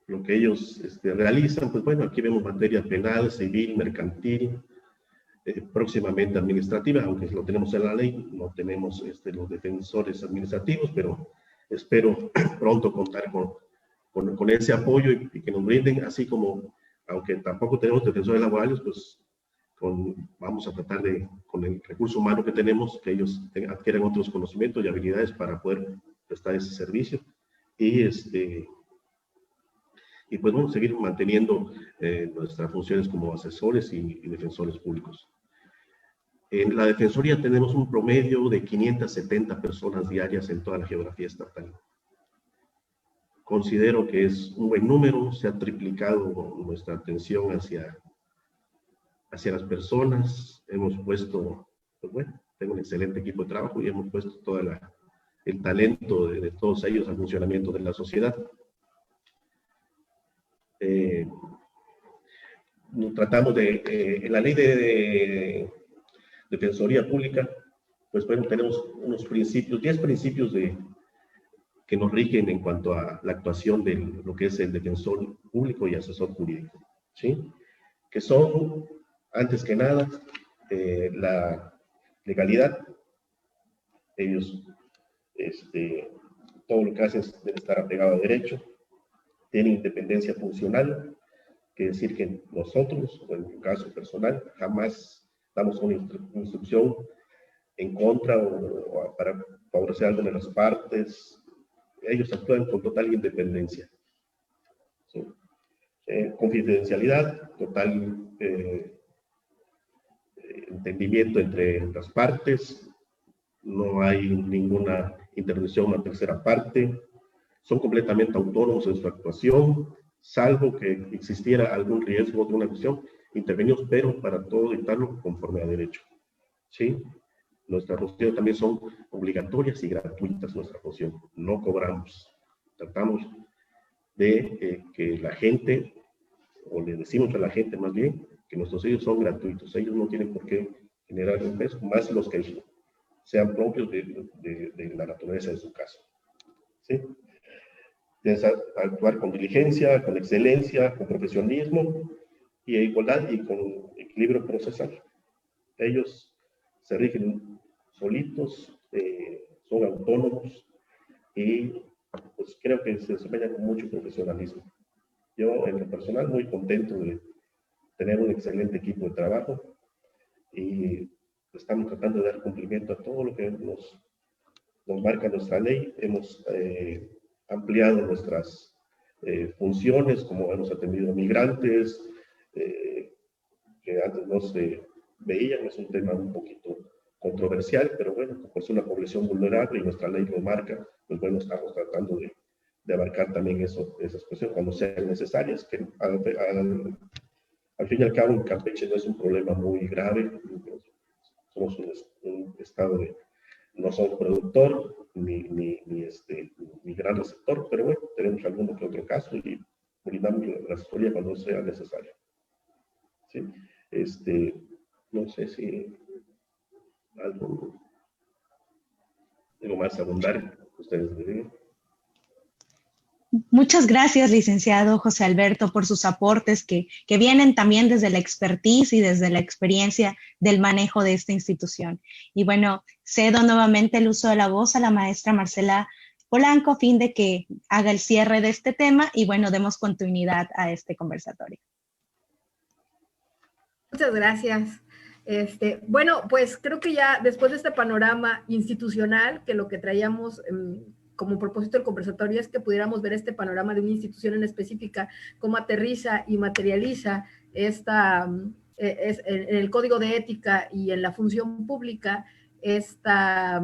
lo que ellos realizan, pues bueno, aquí vemos materia penal, civil, mercantil, próximamente administrativa, aunque lo tenemos en la ley, no tenemos los defensores administrativos, pero espero pronto contar con ese apoyo y que nos brinden, así como, aunque tampoco tenemos defensores laborales, pues vamos a tratar con el recurso humano que tenemos, que ellos adquieran otros conocimientos y habilidades para poder prestar ese servicio, y pues bueno, seguir manteniendo nuestras funciones como asesores y defensores públicos. En la Defensoría tenemos un promedio de 570 personas diarias en toda la geografía estatal. Considero que es un buen número, se ha triplicado nuestra atención hacia las personas. Hemos puesto, pues bueno, tengo un excelente equipo de trabajo y hemos puesto todo el talento de todos ellos al funcionamiento de la sociedad. Tratamos en la ley de Defensoría Pública, pues bueno, tenemos unos principios, 10 principios que nos rigen en cuanto a la actuación de lo que es el defensor público y asesor jurídico, ¿sí? Que son, antes que nada, la legalidad. Ellos, todo lo que hacen debe estar apegado a derecho, tienen independencia funcional, quiere decir que nosotros, o en un caso personal, jamás damos una instrucción en contra o para favorecer a alguna de las partes. Ellos actúan con total independencia, ¿sí? Confidencialidad, total entendimiento entre las partes, no hay ninguna intervención a tercera parte, son completamente autónomos en su actuación, salvo que existiera algún riesgo de una cuestión, intervenimos, pero para todo dictarlo conforme a derecho. ¿Sí? Nuestras funciones también son obligatorias y gratuitas, nuestra función. No cobramos. Tratamos de que la gente, o le decimos a la gente más bien, que nuestros servicios son gratuitos. Ellos no tienen por qué generar un peso, más los que sean propios de la naturaleza de su caso. ¿Sí? Es actuar con diligencia, con excelencia, con profesionalismo y igualdad y con equilibrio procesal. Ellos se rigen solitos, son autónomos y pues creo que se desempeñan con mucho profesionalismo. Yo en lo personal muy contento de tener un excelente equipo de trabajo y estamos tratando de dar cumplimiento a todo lo que nos marca nuestra ley. Hemos ampliado nuestras funciones, como hemos atendido a migrantes, que antes no se veían. Es un tema un poquito controversial, pero bueno, como es una población vulnerable y nuestra ley lo marca, pues bueno, estamos tratando de abarcar también esas cuestiones cuando sean necesarias, que al fin y al cabo en Campeche no es un problema muy grave. Somos un estado no somos productor ni gran receptor, pero bueno, tenemos alguno que otro caso y brindamos la asesoría cuando sea necesario. ¿Sí? No sé si algo más abundar ustedes me digan. Muchas gracias, licenciado José Alberto, por sus aportes que vienen también desde la expertise y desde la experiencia del manejo de esta institución. Y bueno, cedo nuevamente el uso de la voz a la maestra Marcela Polanco a fin de que haga el cierre de este tema y bueno, demos continuidad a este conversatorio. Muchas gracias. Bueno, pues creo que ya después de este panorama institucional, que lo que traíamos como propósito del conversatorio es que pudiéramos ver este panorama de una institución en específica, cómo aterriza y materializa en el código de ética y en la función pública esta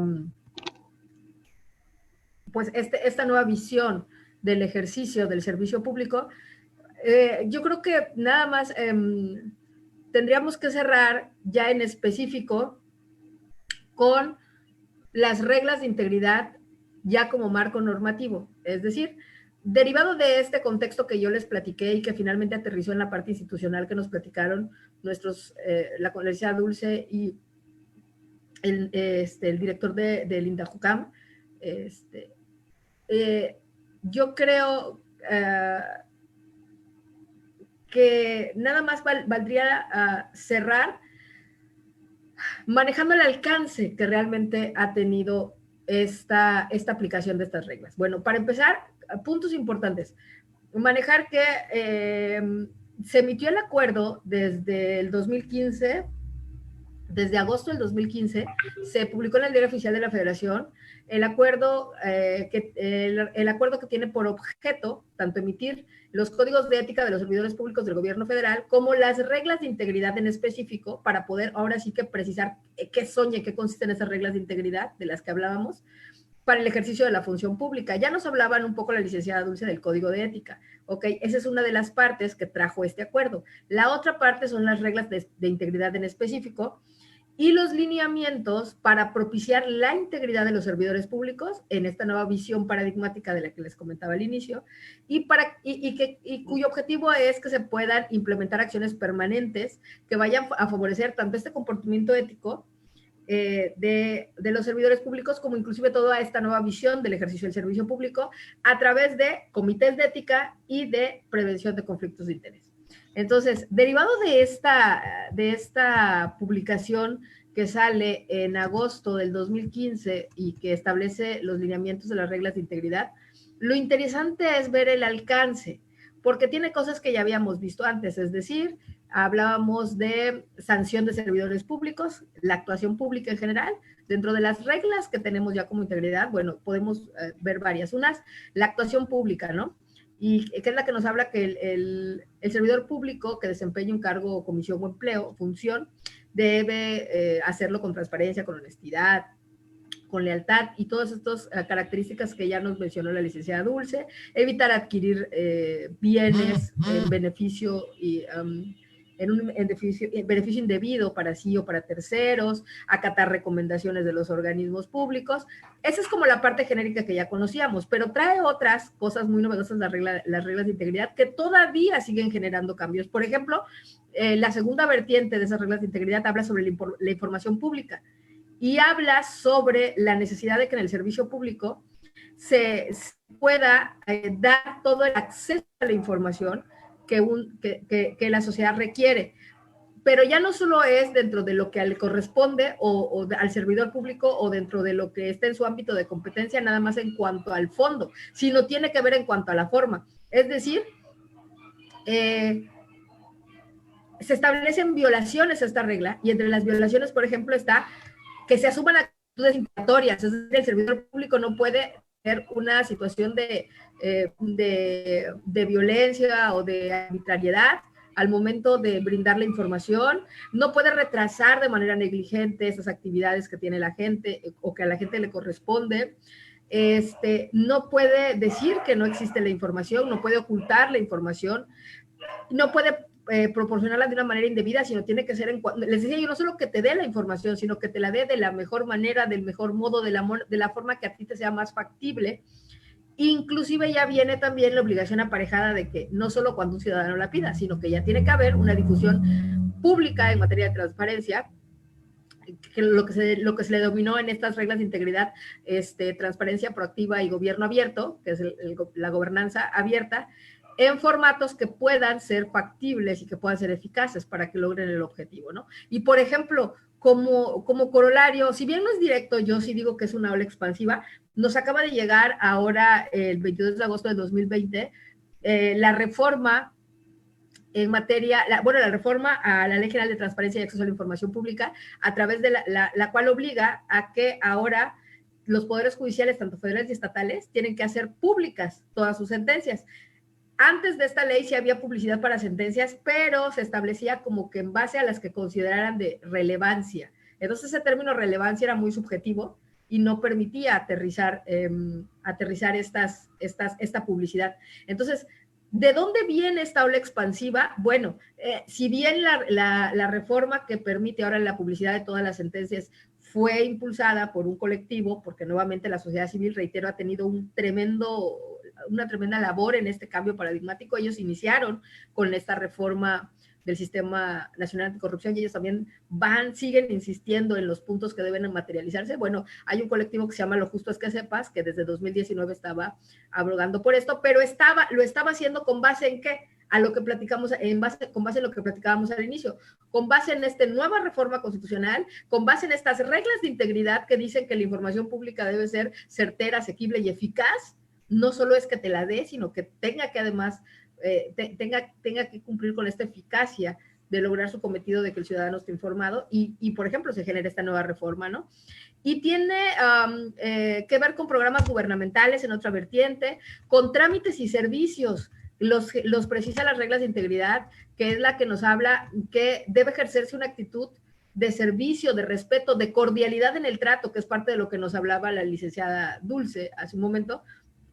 nueva visión del ejercicio del servicio público. Yo creo que nada más tendríamos que cerrar ya en específico con las reglas de integridad ya como marco normativo. Es decir, derivado de este contexto que yo les platiqué y que finalmente aterrizó en la parte institucional que nos platicaron la licenciada Dulce y el director del INDAJUCAM, yo creo que nada más valdría cerrar manejando el alcance que realmente ha tenido esta aplicación de estas reglas. Bueno, para empezar, puntos importantes. Manejar que se emitió el acuerdo desde el 2015, desde agosto del 2015, se publicó en el Diario Oficial de la Federación el acuerdo que tiene por objeto tanto emitir los códigos de ética de los servidores públicos del gobierno federal como las reglas de integridad en específico para poder ahora sí que precisar qué consisten esas reglas de integridad de las que hablábamos para el ejercicio de la función pública. Ya nos hablaban un poco la licenciada Dulce del código de ética. Ok, esa es una de las partes que trajo este acuerdo. La otra parte son las reglas de integridad en específico y los lineamientos para propiciar la integridad de los servidores públicos en esta nueva visión paradigmática de la que les comentaba al inicio y cuyo objetivo es que se puedan implementar acciones permanentes que vayan a favorecer tanto este comportamiento ético de los servidores públicos como inclusive toda esta nueva visión del ejercicio del servicio público a través de comités de ética y de prevención de conflictos de interés. Entonces, derivado de esta publicación que sale en agosto del 2015 y que establece los lineamientos de las reglas de integridad, lo interesante es ver el alcance, porque tiene cosas que ya habíamos visto antes, es decir, hablábamos de sanción de servidores públicos, la actuación pública en general. Dentro de las reglas que tenemos ya como integridad, bueno, podemos ver varias. Unas, la actuación pública, ¿no? Y que es la que nos habla que el servidor público que desempeñe un cargo, comisión o función, debe hacerlo con transparencia, con honestidad, con lealtad y todas estas características que ya nos mencionó la licenciada Dulce, evitar adquirir bienes en beneficio y en beneficio indebido para sí o para terceros, acatar recomendaciones de los organismos públicos. Esa es como la parte genérica que ya conocíamos, pero trae otras cosas muy novedosas las reglas de integridad que todavía siguen generando cambios. Por ejemplo, la segunda vertiente de esas reglas de integridad habla sobre la información pública y habla sobre la necesidad de que en el servicio público se pueda dar todo el acceso a la información que la sociedad requiere. Pero ya no solo es dentro de lo que le corresponde o al servidor público o dentro de lo que está en su ámbito de competencia, nada más en cuanto al fondo, sino tiene que ver en cuanto a la forma. Es decir, se establecen violaciones a esta regla y entre las violaciones, por ejemplo, está que se asuman actitudes imperatorias. Es decir, el servidor público no puede tener una situación de violencia o de arbitrariedad al momento de brindar la información, no puede retrasar de manera negligente esas actividades que tiene la gente o que a la gente le corresponde, no puede decir que no existe la información, no puede ocultar la información, no puede proporcionarla de una manera indebida, sino tiene que ser, les decía yo, no solo que te dé la información, sino que te la dé de la mejor manera, del mejor modo, de la forma que a ti te sea más factible. Inclusive ya viene también la obligación aparejada de que no solo cuando un ciudadano la pida, sino que ya tiene que haber una difusión pública en materia de transparencia, que lo que se le denominó en estas reglas de integridad, transparencia proactiva y gobierno abierto, que es la gobernanza abierta, en formatos que puedan ser factibles y que puedan ser eficaces para que logren el objetivo, ¿no? Y, por ejemplo, como corolario, si bien no es directo, yo sí digo que es una ola expansiva, nos acaba de llegar ahora, el 22 de agosto de 2020, la reforma en materia, la reforma a la Ley General de Transparencia y Acceso a la Información Pública, a través de la cual obliga a que ahora los poderes judiciales, tanto federales y estatales, tienen que hacer públicas todas sus sentencias. Antes de esta ley sí había publicidad para sentencias, pero se establecía como que en base a las que consideraran de relevancia. Entonces ese término relevancia era muy subjetivo y no permitía aterrizar esta publicidad. Entonces, ¿de dónde viene esta ola expansiva? Bueno, si bien la reforma que permite ahora la publicidad de todas las sentencias fue impulsada por un colectivo, porque nuevamente la sociedad civil, reitero, ha tenido una tremenda labor en este cambio paradigmático. Ellos iniciaron con esta reforma del Sistema Nacional Anticorrupción y ellos también siguen insistiendo en los puntos que deben materializarse. Bueno, hay un colectivo que se llama Lo Justo es que Sepas, que desde 2019 estaba abrogando por esto, pero lo estaba haciendo con base en ¿qué? A lo que platicamos, con base en lo que platicábamos al inicio, con base en esta nueva reforma constitucional, con base en estas reglas de integridad que dicen que la información pública debe ser certera, asequible y eficaz. No solo es que te la dé, sino que tenga que además tenga que cumplir con esta eficacia de lograr su cometido de que el ciudadano esté informado y por ejemplo, se genera esta nueva reforma, ¿no? Y tiene que ver con programas gubernamentales en otra vertiente, con trámites y servicios, los precisa las reglas de integridad, que es la que nos habla que debe ejercerse una actitud de servicio, de respeto, de cordialidad en el trato, que es parte de lo que nos hablaba la licenciada Dulce hace un momento.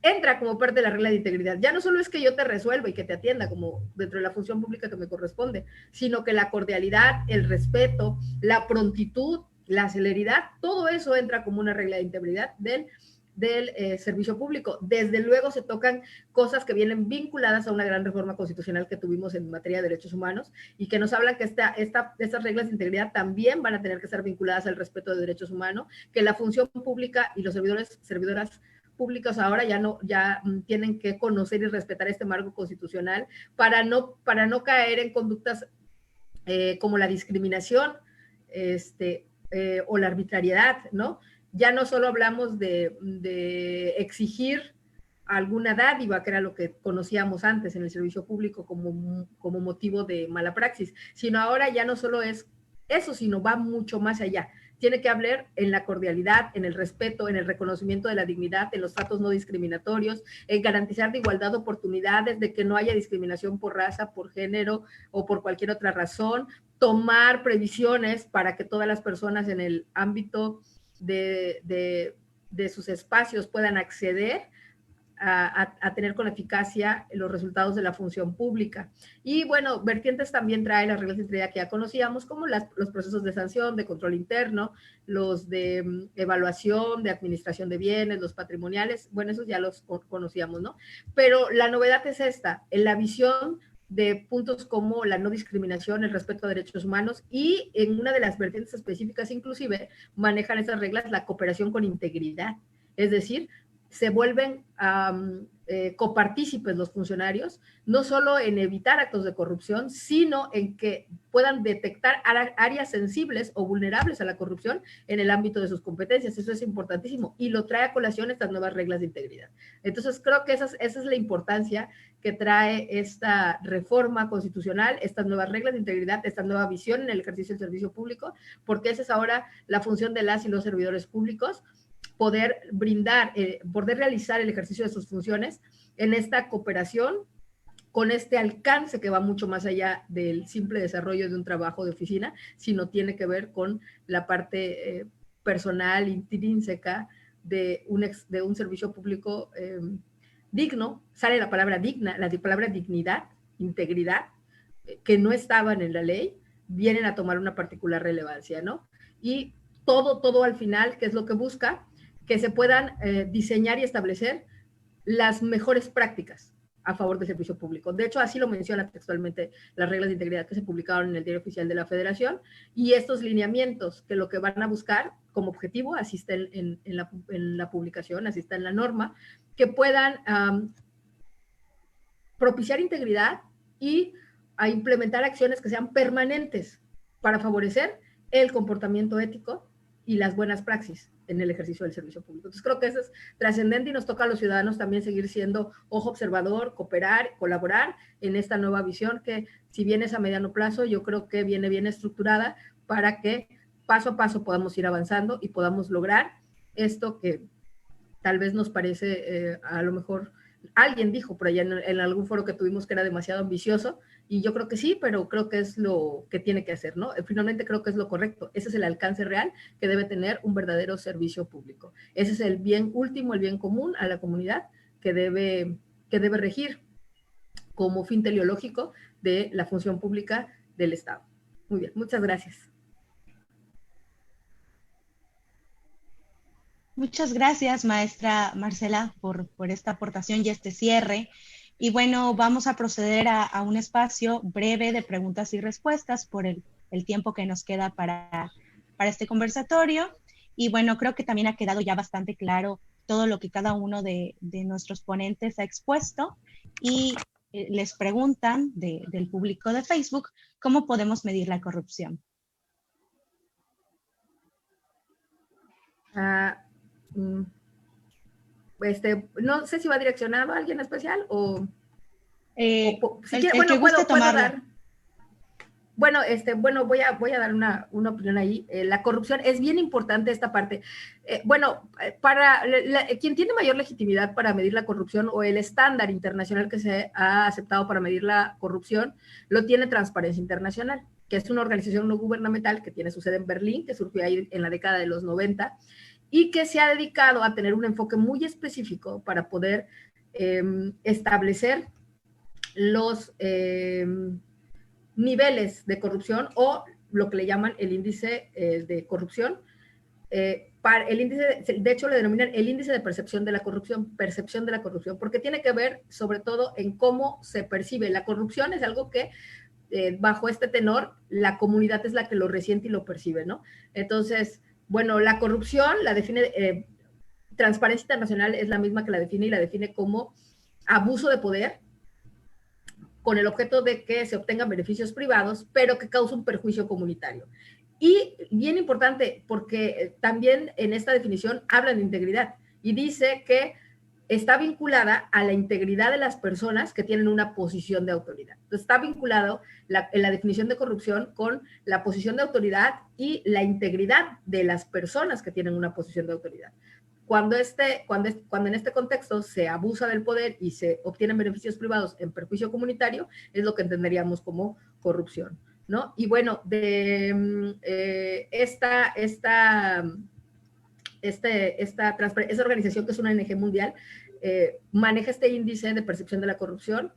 Entra como parte de la regla de integridad. Ya no solo es que yo te resuelva y que te atienda como dentro de la función pública que me corresponde, sino que la cordialidad, el respeto, la prontitud, la celeridad, todo eso entra como una regla de integridad del servicio público. Desde luego se tocan cosas que vienen vinculadas a una gran reforma constitucional que tuvimos en materia de derechos humanos y que nos hablan que estas reglas de integridad también van a tener que estar vinculadas al respeto de derechos humanos, que la función pública y los servidoras públicos ahora ya tienen que conocer y respetar este marco constitucional para no caer en conductas como la discriminación o la arbitrariedad, ¿no? Ya no solo hablamos de exigir alguna dádiva, que era lo que conocíamos antes en el servicio público como motivo de mala praxis, sino ahora ya no solo es eso, sino va mucho más allá. Tiene que hablar en la cordialidad, en el respeto, en el reconocimiento de la dignidad, en los tratos no discriminatorios, en garantizar de igualdad de oportunidades, de que no haya discriminación por raza, por género o por cualquier otra razón, tomar previsiones para que todas las personas en el ámbito de sus espacios puedan acceder a tener con eficacia los resultados de la función pública. Y bueno, vertientes también trae las reglas de integridad que ya conocíamos, como los procesos de sanción, de control interno, los de evaluación, de administración de bienes, los patrimoniales, bueno, esos ya los conocíamos, ¿no? Pero la novedad es esta, en la visión de puntos como la no discriminación, el respeto a derechos humanos, y en una de las vertientes específicas inclusive manejan esas reglas la cooperación con integridad, es decir, se vuelven copartícipes los funcionarios, no solo en evitar actos de corrupción, sino en que puedan detectar áreas sensibles o vulnerables a la corrupción en el ámbito de sus competencias. Eso es importantísimo y lo trae a colación estas nuevas reglas de integridad. Entonces, creo que esa es la importancia que trae esta reforma constitucional, estas nuevas reglas de integridad, esta nueva visión en el ejercicio del servicio público, porque esa es ahora la función de las y los servidores públicos, poder brindar, poder realizar el ejercicio de sus funciones en esta cooperación con este alcance que va mucho más allá del simple desarrollo de un trabajo de oficina, sino tiene que ver con la parte personal, intrínseca de un servicio público digno. Sale la palabra digna, la palabra dignidad, integridad, que no estaban en la ley, vienen a tomar una particular relevancia, ¿no? Y todo al final, ¿qué es lo que busca? Que se puedan diseñar y establecer las mejores prácticas a favor del servicio público. De hecho, así lo menciona textualmente las reglas de integridad que se publicaron en el Diario Oficial de la Federación, y estos lineamientos que lo que van a buscar como objetivo, así está en la publicación, así está en la norma, que puedan propiciar integridad y a implementar acciones que sean permanentes para favorecer el comportamiento ético y las buenas praxis en el ejercicio del servicio público. Entonces creo que eso es trascendente y nos toca a los ciudadanos también seguir siendo ojo observador, cooperar, colaborar en esta nueva visión que, si bien es a mediano plazo, yo creo que viene bien estructurada para que paso a paso podamos ir avanzando y podamos lograr esto que tal vez nos parece, a lo mejor alguien dijo por allá en algún foro que tuvimos que era demasiado ambicioso, y yo creo que sí, pero creo que es lo que tiene que hacer, ¿no? Finalmente creo que es lo correcto. Ese es el alcance real que debe tener un verdadero servicio público. Ese es el bien último, el bien común a la comunidad que debe regir como fin teleológico de la función pública del Estado. Muy bien, muchas gracias. Muchas gracias, maestra Marcela, por esta aportación y este cierre. Y bueno, vamos a proceder a un espacio breve de preguntas y respuestas por el tiempo que nos queda para este conversatorio. Y bueno, creo que también ha quedado ya bastante claro todo lo que cada uno de nuestros ponentes ha expuesto. Y les preguntan del público de Facebook, ¿cómo podemos medir la corrupción? No sé si va direccionado a alguien especial o si quiere, bueno, puedo dar. Bueno, voy a dar una opinión ahí. La corrupción es bien importante esta parte. Para quien tiene mayor legitimidad para medir la corrupción, o el estándar internacional que se ha aceptado para medir la corrupción, lo tiene Transparencia Internacional, que es una organización no gubernamental que tiene su sede en Berlín, que surgió ahí en la década de los 90, y que se ha dedicado a tener un enfoque muy específico para poder establecer los niveles de corrupción, o lo que le llaman el índice de corrupción. De hecho, le denominan el índice de percepción de la corrupción, porque tiene que ver sobre todo en cómo se percibe. La corrupción es algo que, bajo este tenor, la comunidad es la que lo resiente y lo percibe, ¿no? Entonces, bueno, la corrupción la define, Transparencia Internacional es la misma que la define, y la define como abuso de poder con el objeto de que se obtengan beneficios privados, pero que causa un perjuicio comunitario. Y bien importante, porque también en esta definición hablan de integridad, y dice que está vinculada a la integridad de las personas que tienen una posición de autoridad. Entonces, está vinculado en la definición de corrupción con la posición de autoridad y la integridad de las personas que tienen una posición de autoridad. Cuando en este contexto se abusa del poder y se obtienen beneficios privados en perjuicio comunitario, es lo que entenderíamos como corrupción, ¿no? Y bueno, de esta esta organización, que es una ONG mundial, maneja este índice de percepción de la corrupción,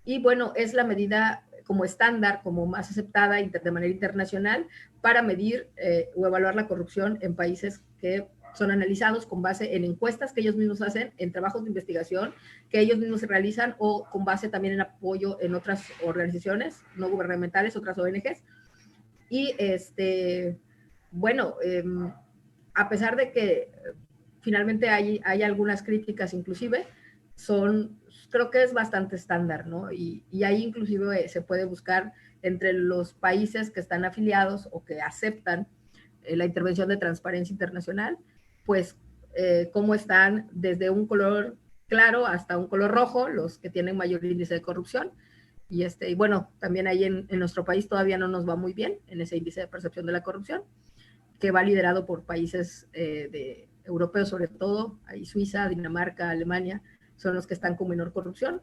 y bueno, es la medida como estándar, como más aceptada de manera internacional para medir o evaluar la corrupción en países que son analizados con base en encuestas que ellos mismos hacen, en trabajos de investigación que ellos mismos realizan, o con base también en apoyo en otras organizaciones no gubernamentales, otras ONGs. Y bueno, a pesar de que finalmente hay algunas críticas inclusive, creo que es bastante estándar, ¿no? Y ahí inclusive se puede buscar entre los países que están afiliados o que aceptan la intervención de Transparencia Internacional, pues cómo están desde un color claro hasta un color rojo los que tienen mayor índice de corrupción. Y bueno, también ahí en nuestro país todavía no nos va muy bien en ese índice de percepción de la corrupción, que va liderado por países europeos sobre todo, ahí Suiza, Dinamarca, Alemania, son los que están con menor corrupción,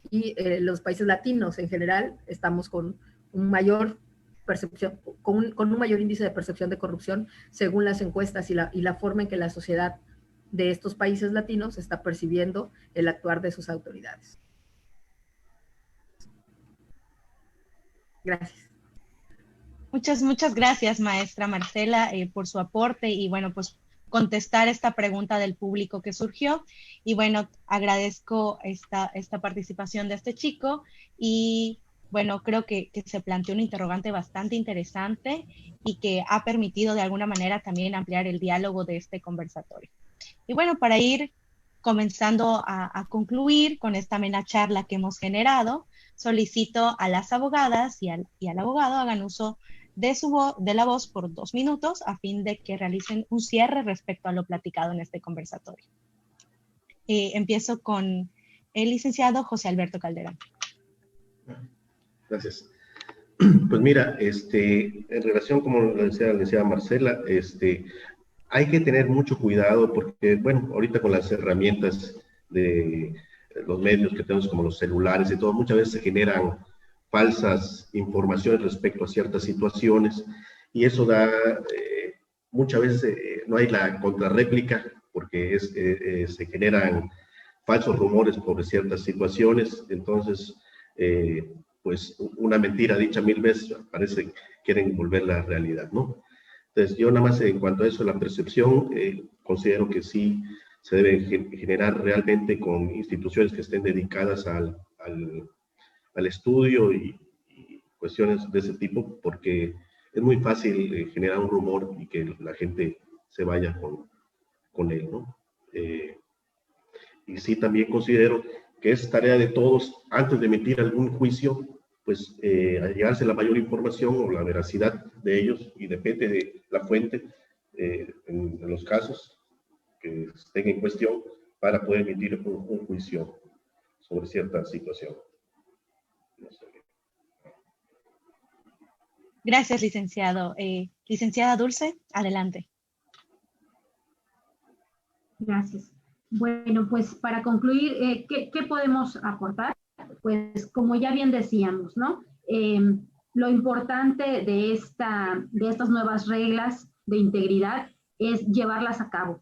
y los países latinos en general estamos con un mayor percepción, con un mayor índice de percepción de corrupción según las encuestas y la forma en que la sociedad de estos países latinos está percibiendo el actuar de sus autoridades. Gracias. Muchas gracias, maestra Marcela, por su aporte y bueno, pues contestar esta pregunta del público que surgió. Y bueno, agradezco esta participación de este chico y bueno, creo que se planteó un interrogante bastante interesante y que ha permitido de alguna manera también ampliar el diálogo de este conversatorio. Y bueno, para ir comenzando a concluir con esta amena charla que hemos generado, solicito a las abogadas y al abogado hagan uso de la voz por 2 minutos a fin de que realicen un cierre respecto a lo platicado en este conversatorio. Empiezo con el licenciado José Alberto Calderón. Gracias. Pues mira, en relación, como lo decía la licenciada Marcela, hay que tener mucho cuidado porque, bueno, ahorita con las herramientas de los medios que tenemos como los celulares y todo, muchas veces se generan falsas informaciones respecto a ciertas situaciones y eso da, muchas veces no hay la contrarréplica porque se generan falsos rumores sobre ciertas situaciones, entonces, pues una mentira dicha 1000 veces parece que quieren volverla realidad, ¿no? Entonces, yo nada más en cuanto a eso, la percepción, considero que sí se debe generar realmente con instituciones que estén dedicadas al estudio y cuestiones de ese tipo, porque es muy fácil generar un rumor y que la gente se vaya con él, ¿no? Y sí también considero que es tarea de todos, antes de emitir algún juicio, pues llegarse la mayor información o la veracidad de ellos, y depende de la fuente en los casos que estén en cuestión para poder emitir un juicio sobre cierta situación. No sé. Gracias, licenciado. Licenciada Dulce, adelante. Gracias. Bueno, pues para concluir, ¿qué podemos aportar? Pues como ya bien decíamos, ¿no? Lo importante de estas nuevas reglas de integridad es llevarlas a cabo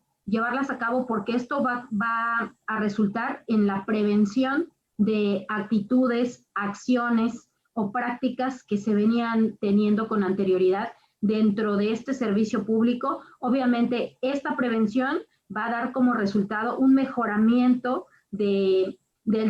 porque esto va a resultar en la prevención de actitudes, acciones o prácticas que se venían teniendo con anterioridad dentro de este servicio público. Obviamente, esta prevención va a dar como resultado un mejoramiento del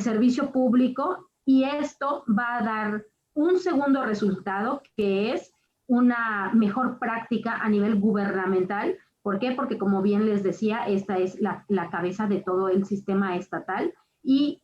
servicio público y esto va a dar un segundo resultado que es una mejor práctica a nivel gubernamental. ¿Por qué? Porque como bien les decía, esta es la cabeza de todo el sistema estatal y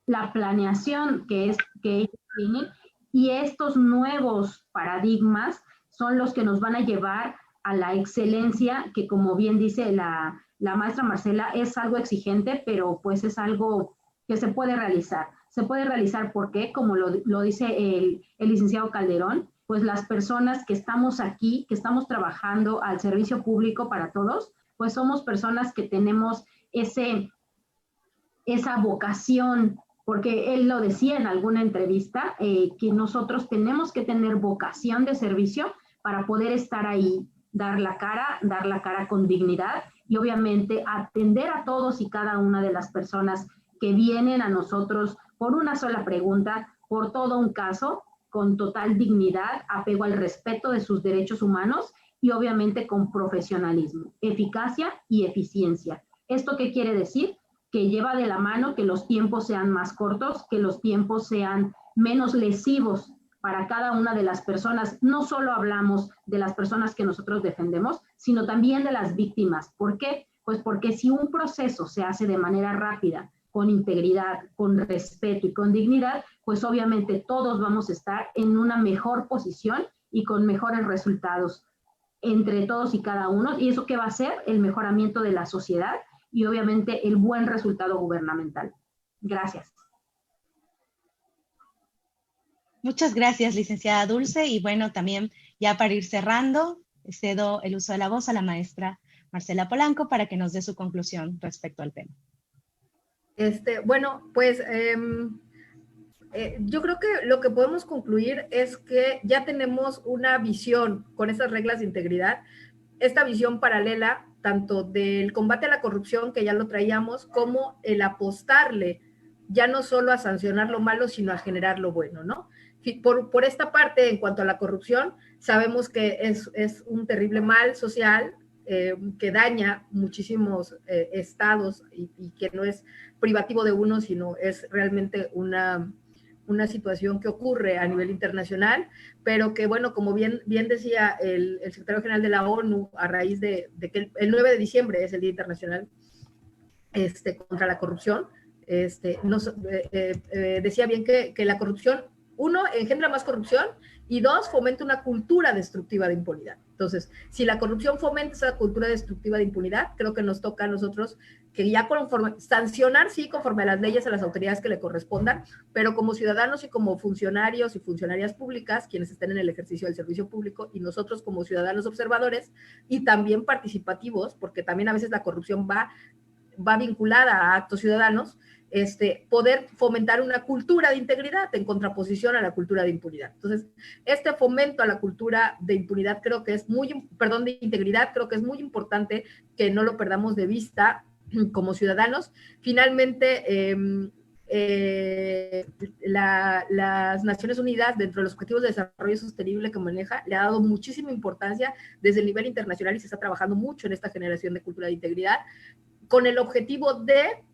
la planeación que ellos tienen y estos nuevos paradigmas son los que nos van a llevar a la excelencia que, como bien dice la maestra Marcela, es algo exigente, pero pues es algo que se puede realizar. Se puede realizar porque, como lo dice el licenciado Calderón, pues las personas que estamos aquí, que estamos trabajando al servicio público para todos, pues somos personas que tenemos esa vocación, porque él lo decía en alguna entrevista, que nosotros tenemos que tener vocación de servicio para poder estar ahí dar la cara con dignidad y obviamente atender a todos y cada una de las personas que vienen a nosotros por una sola pregunta, por todo un caso, con total dignidad, apego al respeto de sus derechos humanos y obviamente con profesionalismo, eficacia y eficiencia. ¿Esto qué quiere decir? Que lleva de la mano que los tiempos sean más cortos, que los tiempos sean menos lesivos para cada una de las personas. No solo hablamos de las personas que nosotros defendemos, sino también de las víctimas. ¿Por qué? Pues porque si un proceso se hace de manera rápida, con integridad, con respeto y con dignidad, pues obviamente todos vamos a estar en una mejor posición y con mejores resultados entre todos y cada uno. ¿Y eso qué va a ser? El mejoramiento de la sociedad y obviamente el buen resultado gubernamental. Gracias. Muchas gracias, licenciada Dulce. Y bueno, también ya para ir cerrando, cedo el uso de la voz a la maestra Marcela Polanco para que nos dé su conclusión respecto al tema. Bueno, pues yo creo que lo que podemos concluir es que ya tenemos una visión con estas reglas de integridad, esta visión paralela tanto del combate a la corrupción, que ya lo traíamos, como el apostarle ya no solo a sancionar lo malo, sino a generar lo bueno, ¿no? Por esta parte, en cuanto a la corrupción, sabemos que es un terrible mal social que daña muchísimos estados y que no es privativo de uno, sino es realmente una situación que ocurre a nivel internacional, pero que, bueno, como bien decía el secretario general de la ONU, a raíz de que el 9 de diciembre es el Día Internacional contra la Corrupción, decía bien que la corrupción, uno, engendra más corrupción, y dos, fomenta una cultura destructiva de impunidad. Entonces, si la corrupción fomenta esa cultura destructiva de impunidad, creo que nos toca a nosotros que ya sancionar, sí, conforme a las leyes, a las autoridades que le correspondan, pero como ciudadanos y como funcionarios y funcionarias públicas, quienes estén en el ejercicio del servicio público, y nosotros como ciudadanos observadores y también participativos, porque también a veces la corrupción va vinculada a actos ciudadanos, poder fomentar una cultura de integridad en contraposición a la cultura de impunidad. Entonces, este fomento a la cultura de impunidad creo que es de integridad, creo que es muy importante que no lo perdamos de vista como ciudadanos. Finalmente, las Naciones Unidas, dentro de los Objetivos de Desarrollo Sostenible que maneja, le ha dado muchísima importancia desde el nivel internacional y se está trabajando mucho en esta generación de cultura de integridad, con el objetivo de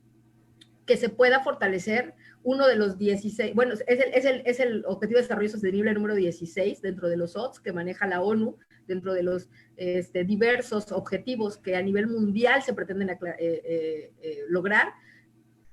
que se pueda fortalecer uno de los 16, bueno, es el Objetivo de Desarrollo Sostenible número 16 dentro de los ODS que maneja la ONU, dentro de los diversos objetivos que a nivel mundial se pretenden lograr.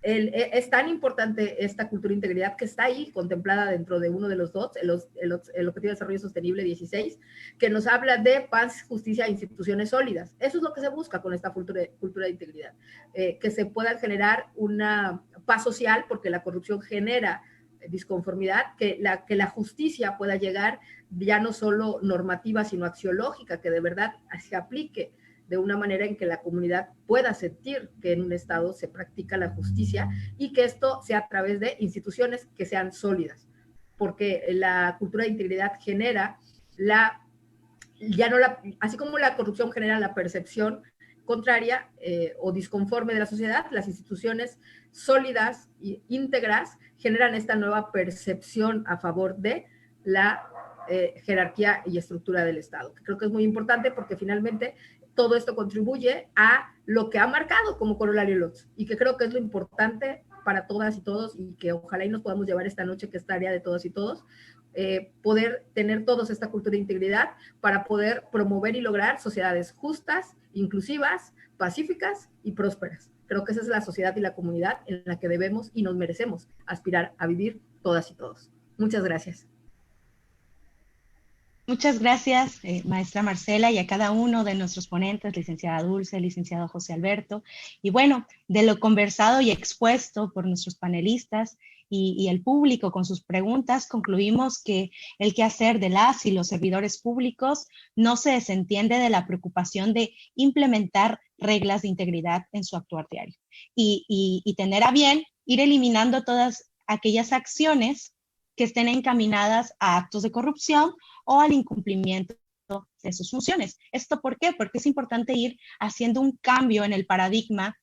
Es tan importante esta cultura de integridad que está ahí contemplada dentro de uno de los DOTS, el Objetivo de Desarrollo Sostenible 16, que nos habla de paz, justicia e instituciones sólidas. Eso es lo que se busca con esta cultura de integridad, que se pueda generar una paz social, porque la corrupción genera disconformidad, que la justicia pueda llegar ya no solo normativa, sino axiológica, que de verdad se aplique de una manera en que la comunidad pueda sentir que en un estado se practica la justicia y que esto sea a través de instituciones que sean sólidas, porque la cultura de integridad genera así como la corrupción genera la percepción contraria o disconforme de la sociedad, las instituciones sólidas e íntegras generan esta nueva percepción a favor de la jerarquía y estructura del Estado, que creo que es muy importante porque finalmente todo esto contribuye a lo que ha marcado como corolario LOTS y que creo que es lo importante para todas y todos y que ojalá y nos podamos llevar esta noche, que es tarea de todas y todos, poder tener todos esta cultura de integridad para poder promover y lograr sociedades justas, inclusivas, pacíficas y prósperas. Creo que esa es la sociedad y la comunidad en la que debemos y nos merecemos aspirar a vivir todas y todos. Muchas gracias. Muchas gracias, maestra Marcela, y a cada uno de nuestros ponentes, licenciada Dulce, licenciado José Alberto. Y bueno, de lo conversado y expuesto por nuestros panelistas y el público con sus preguntas, concluimos que el quehacer de las y los servidores públicos no se desentiende de la preocupación de implementar reglas de integridad en su actuar diario y tener a bien ir eliminando todas aquellas acciones que estén encaminadas a actos de corrupción o al incumplimiento de sus funciones. ¿Esto por qué? Porque es importante ir haciendo un cambio en el paradigma,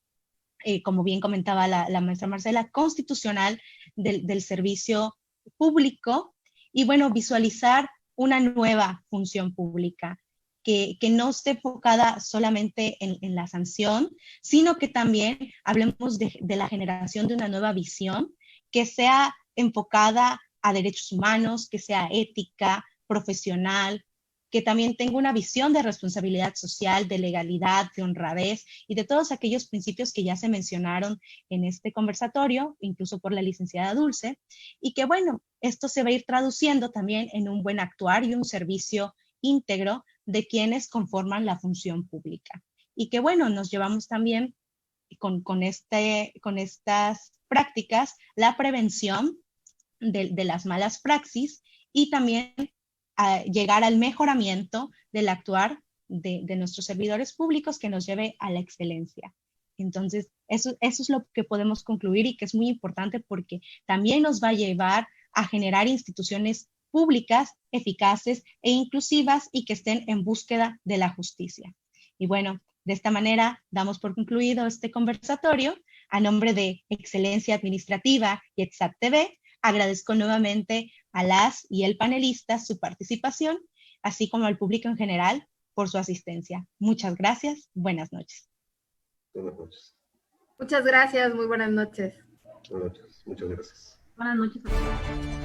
como bien comentaba la maestra Marcela, constitucional del servicio público, y bueno, visualizar una nueva función pública que no esté enfocada solamente en la sanción, sino que también hablemos de la generación de una nueva visión que sea enfocada a derechos humanos, que sea ética, profesional, que también tenga una visión de responsabilidad social, de legalidad, de honradez y de todos aquellos principios que ya se mencionaron en este conversatorio, incluso por la licenciada Dulce, y que bueno, esto se va a ir traduciendo también en un buen actuar y un servicio íntegro de quienes conforman la función pública. Y que bueno, nos llevamos también con estas prácticas la prevención de las malas praxis y también llegar al mejoramiento del actuar de nuestros servidores públicos que nos lleve a la excelencia. Entonces, eso es lo que podemos concluir y que es muy importante porque también nos va a llevar a generar instituciones públicas, eficaces e inclusivas y que estén en búsqueda de la justicia. Y bueno, de esta manera damos por concluido este conversatorio. A nombre de Excelencia Administrativa y EXAT TV, agradezco nuevamente a las y el panelista su participación, así como al público en general por su asistencia. Muchas gracias. Buenas noches. Buenas noches. Muchas gracias. Muy buenas noches. Buenas noches. Muchas gracias. Buenas noches a todos.